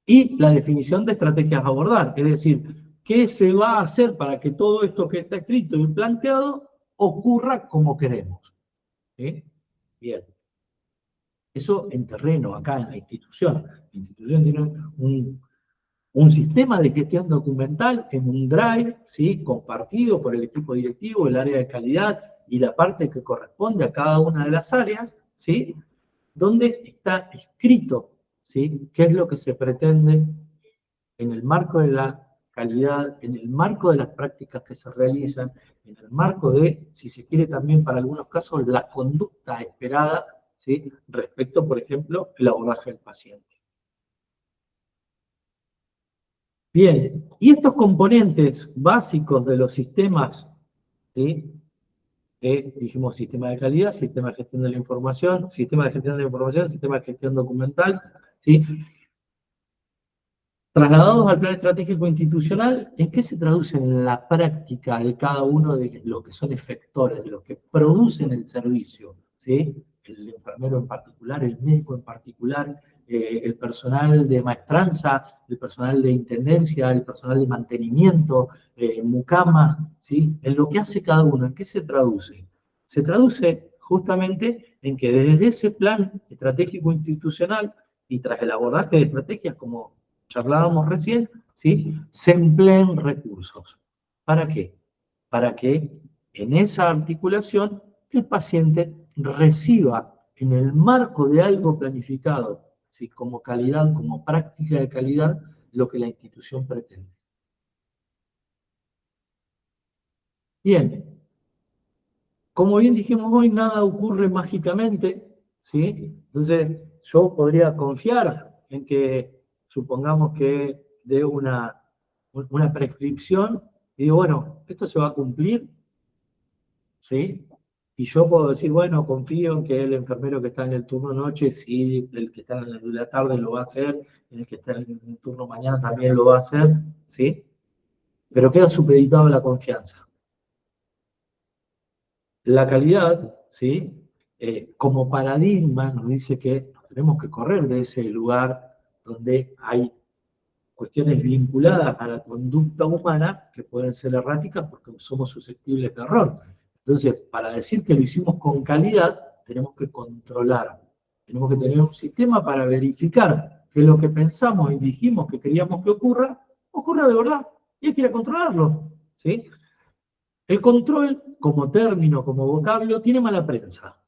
C: Y la definición de estrategias a abordar, es decir, ¿qué se va a hacer para que todo esto que está escrito y planteado ocurra como queremos? ¿Sí? Bien. Eso en terreno, acá en la institución. La institución tiene un sistema de gestión documental en un drive, ¿sí? Compartido por el equipo directivo, el área de calidad y la parte que corresponde a cada una de las áreas, ¿sí? Donde está escrito, ¿sí? ¿Qué es lo que se pretende en el marco de la calidad, en el marco de las prácticas que se realizan, en el marco de, si se quiere también para algunos casos, la conducta esperada, ¿sí? Respecto, por ejemplo, el abordaje del paciente. Bien, y estos componentes básicos de los sistemas, ¿sí? Dijimos sistema de calidad, sistema de gestión de la información, sistema de gestión de la información, sistema de gestión documental, ¿sí? Trasladados al plan estratégico institucional, ¿en qué se traduce en la práctica de cada uno de los que son efectores, de los que producen el servicio? ¿Sí? El enfermero en particular, el médico en particular, el personal de maestranza, el personal de intendencia, el personal de mantenimiento, mucamas, ¿sí? En lo que hace cada uno, ¿en qué se traduce? Se traduce justamente en que desde ese plan estratégico institucional y tras el abordaje de estrategias como charlábamos recién, ¿sí? Se empleen recursos. ¿Para qué? Para que en esa articulación el paciente reciba en el marco de algo planificado, ¿sí? Como calidad, como práctica de calidad, lo que la institución pretende. Bien, como bien dijimos hoy, nada ocurre mágicamente, ¿sí? Entonces, yo podría confiar en que, supongamos que dé una prescripción, y digo, bueno, esto se va a cumplir, ¿sí? Y yo puedo decir, bueno, confío en que el enfermero que está en el turno noche, sí, el que está en la tarde lo va a hacer, el que está en el turno mañana también lo va a hacer, ¿sí? Pero queda supeditado a la confianza. La calidad, ¿sí? Como paradigma nos dice que tenemos que correr de ese lugar donde hay cuestiones vinculadas a la conducta humana que pueden ser erráticas porque somos susceptibles de error. Entonces, para decir que lo hicimos con calidad, tenemos que controlar. Tenemos que tener un sistema para verificar que lo que pensamos y dijimos que queríamos que ocurra, ocurra de verdad. Y hay que ir a controlarlo, ¿sí? El control, como término, como vocablo, tiene mala prensa,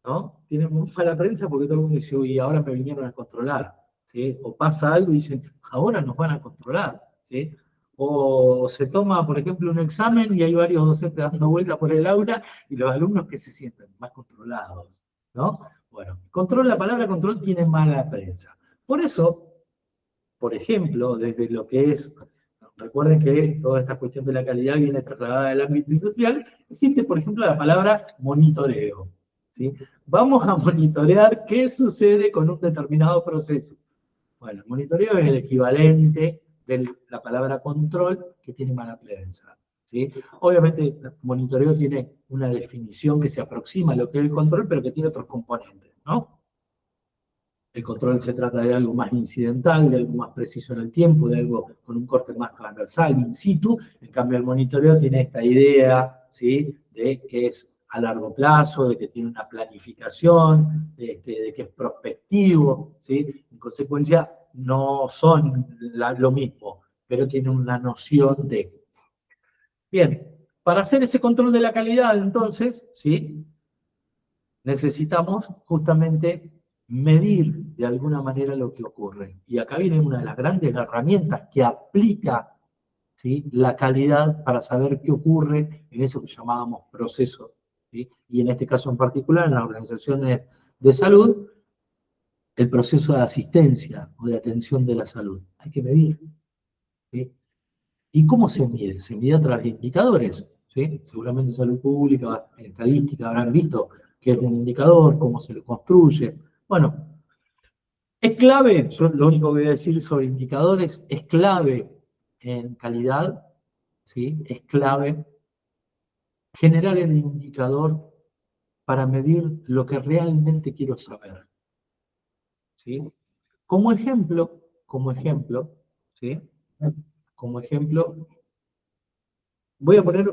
C: ¿no? Tiene muy mala prensa porque todo el mundo dice, uy, ahora me vinieron a controlar, ¿sí? O pasa algo y dicen, ahora nos van a controlar, ¿sí? O se toma, por ejemplo, un examen y hay varios docentes dando vueltas por el aula y los alumnos que se sienten más controlados, ¿no? Bueno, control, la palabra control tiene mala prensa. Por eso, por ejemplo, desde lo que es, recuerden que toda esta cuestión de la calidad viene trasladada del ámbito industrial, existe, por ejemplo, la palabra monitoreo, ¿sí? Vamos a monitorear qué sucede con un determinado proceso. Bueno, el monitoreo es el equivalente de la palabra control que tiene mala prensa, ¿sí? Obviamente, el monitoreo tiene una definición que se aproxima a lo que es el control, pero que tiene otros componentes, ¿no? El control se trata de algo más incidental, de algo más preciso en el tiempo, de algo con un corte más transversal, in situ. En cambio, el monitoreo tiene esta idea, ¿sí? De que es a largo plazo, de que tiene una planificación, de que es prospectivo, ¿sí? En consecuencia, no son lo mismo, pero tiene una noción de... Bien, para hacer ese control de la calidad, entonces, ¿sí? Necesitamos justamente medir de alguna manera lo que ocurre. Y acá viene una de las grandes herramientas que aplica, ¿sí? La calidad para saber qué ocurre en eso que llamábamos procesos, ¿sí? Y en este caso en particular, en las organizaciones de salud, el proceso de asistencia o de atención de la salud. Hay que medir, ¿sí? ¿Y cómo se mide? Se mide a través de indicadores. ¿sí? Seguramente salud pública, en estadística habrán visto qué es un indicador, cómo se lo construye. Bueno, es clave, yo lo único que voy a decir sobre indicadores, es clave en calidad, ¿sí? Es clave generar el indicador para medir lo que realmente quiero saber, ¿sí? Como ejemplo, ¿sí? Como ejemplo, voy a poner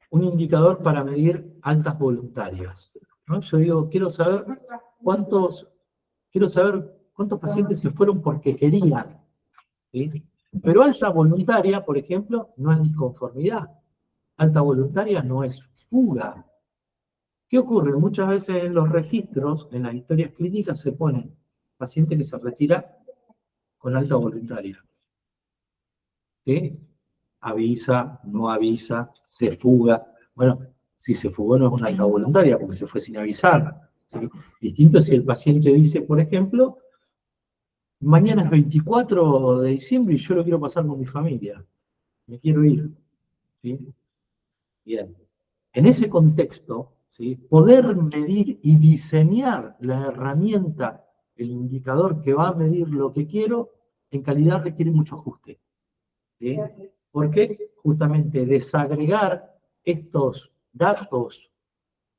C: un indicador para medir altas voluntarias, ¿no? Yo digo, quiero saber cuántos pacientes se fueron porque querían, ¿sí? Pero alta voluntaria, por ejemplo, no es disconformidad. Alta voluntaria no es fuga. ¿Qué ocurre? Muchas veces en los registros, en las historias clínicas, se pone paciente que se retira con alta voluntaria. ¿Sí? Avisa, no avisa, se fuga. Bueno, si se fugó no es una alta voluntaria porque se fue sin avisar. ¿Sí? Distinto si el paciente dice, por ejemplo, mañana es 24 de diciembre y yo lo quiero pasar con mi familia. Me quiero ir. ¿Sí? Bien. En ese contexto, ¿sí? Poder medir y diseñar la herramienta, el indicador que va a medir lo que quiero, en calidad requiere mucho ajuste. ¿Sí? Porque justamente desagregar estos datos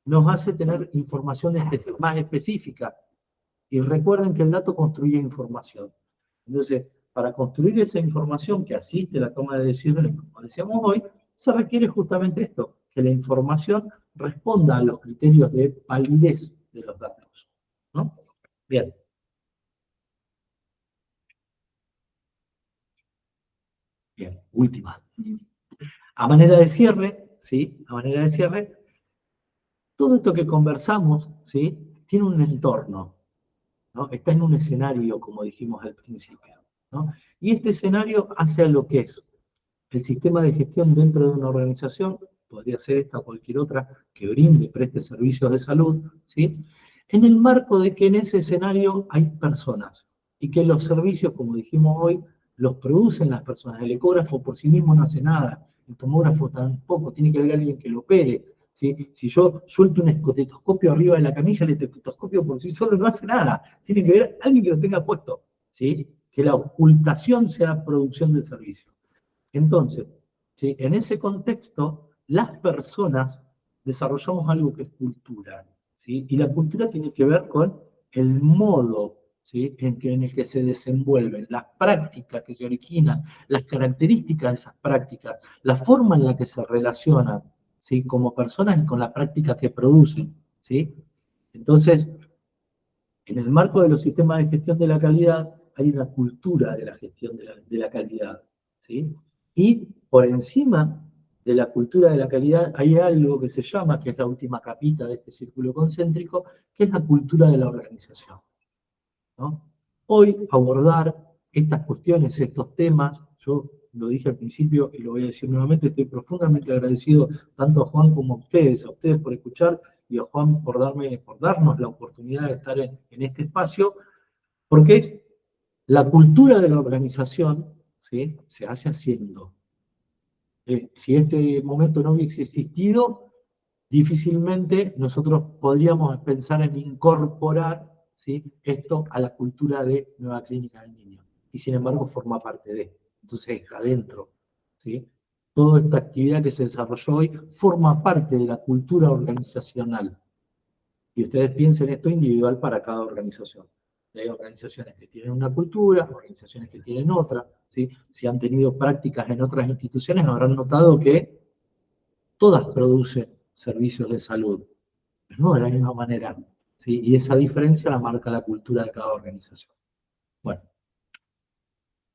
C: nos hace tener información más específica. Y recuerden que el dato construye información. Entonces, para construir esa información que asiste a la toma de decisiones, como decíamos hoy, se requiere justamente esto, que la información responda a los criterios de validez de los datos, ¿no? Bien. Bien, última. A manera de cierre, ¿sí? A manera de cierre, todo esto que conversamos, ¿sí? Tiene un entorno, ¿no? Está en un escenario, como dijimos al principio, ¿no? Y este escenario hace a lo que es el sistema de gestión dentro de una organización, podría ser esta o cualquier otra que brinde, preste servicios de salud, ¿sí? En el marco de que en ese escenario hay personas y que los servicios, como dijimos hoy, los producen las personas. El ecógrafo por sí mismo no hace nada, el tomógrafo tampoco, tiene que haber alguien que lo opere. ¿Sí? Si yo suelto un estetoscopio arriba de la camilla, el estetoscopio por sí solo no hace nada, tiene que haber alguien que lo tenga puesto, ¿sí? Que la ocultación sea producción del servicio. Entonces, ¿sí? En ese contexto, las personas desarrollamos algo que es cultura, ¿sí? Y la cultura tiene que ver con el modo, ¿sí? en el que se desenvuelven, las prácticas que se originan, las características de esas prácticas, la forma en la que se relacionan, ¿sí? Como personas y con la práctica que producen, ¿sí? Entonces, en el marco de los sistemas de gestión de la calidad, hay una cultura de la gestión de la calidad, ¿sí? Y por encima de la cultura de la calidad hay algo que se llama, que es la última capita de este círculo concéntrico, que es la cultura de la organización, ¿no? Hoy abordar estas cuestiones, estos temas, yo lo dije al principio y lo voy a decir nuevamente, estoy profundamente agradecido tanto a Juan como a ustedes por escuchar y a Juan por darnos la oportunidad de estar en este espacio, porque la cultura de la organización, ¿sí? Se hace haciendo. Si este momento no hubiese existido, difícilmente nosotros podríamos pensar en incorporar, ¿sí? Esto a la cultura de Nueva Clínica del Niño. Y sin embargo forma parte de. Entonces está adentro, ¿sí? Toda esta actividad que se desarrolló hoy forma parte de la cultura organizacional. Y ustedes piensen esto individual para cada organización. Hay organizaciones que tienen una cultura, organizaciones que tienen otra, ¿sí? Si han tenido prácticas en otras instituciones, habrán notado que todas producen servicios de salud, pero no de la misma manera, ¿sí? Y esa diferencia la marca la cultura de cada organización. Bueno,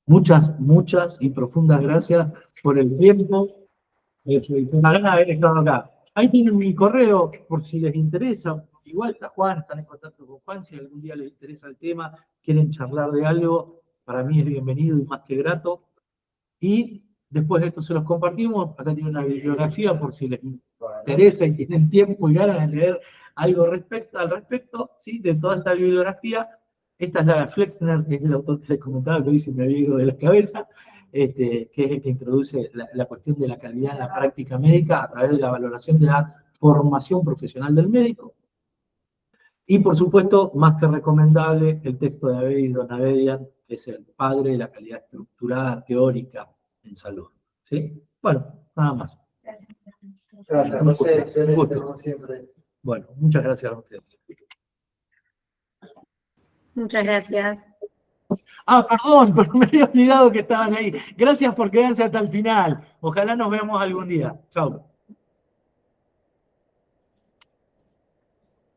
C: muchas y profundas gracias por el tiempo, por la gana de haber estado acá. Ahí tienen mi correo, por si les interesa. Igual está Juan, están en contacto con Juan, si algún día les interesa el tema, quieren charlar de algo, para mí es bienvenido y más que grato. Y después de esto se los compartimos. Acá tiene una bibliografía por si les interesa y tienen tiempo y ganas de leer algo al respecto, ¿sí? De toda esta bibliografía. Esta es la de Flexner, que es el autor que les comentaba, que hoy se me había ido de la cabeza. que es el que introduce la cuestión de la calidad en la práctica médica a través de la valoración de la formación profesional del médico. Y por supuesto, más que recomendable, el texto de Abedi Donabedian, que es el padre de la calidad estructurada teórica en salud. ¿Sí? Bueno, nada más.
D: Gracias.
A: Gracias,
C: Un
A: José,
C: gusto.
A: excelente, como siempre.
C: Bueno, muchas gracias a ustedes.
B: Muchas gracias.
C: Ah, perdón, pero me había olvidado que estaban ahí. Gracias por quedarse hasta el final. Ojalá nos veamos algún día. Chao.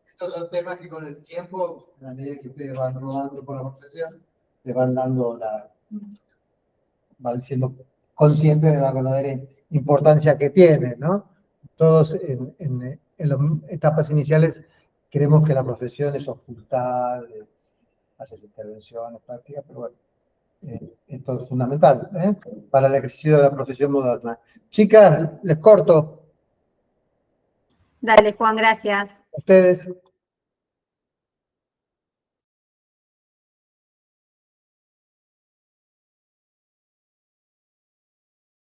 A: Estos son temas que con el tiempo, a medida que ustedes van rodando por la profesión, les van dando van siendo conscientes de la verdadera importancia que tienen, ¿no? Todos en las etapas iniciales creemos que la profesión es ocultar, hacer intervenciones prácticas, pero bueno, esto es fundamental, ¿eh? Para el ejercicio de la profesión moderna. Chicas, les corto.
B: Dale, Juan, gracias.
A: Ustedes.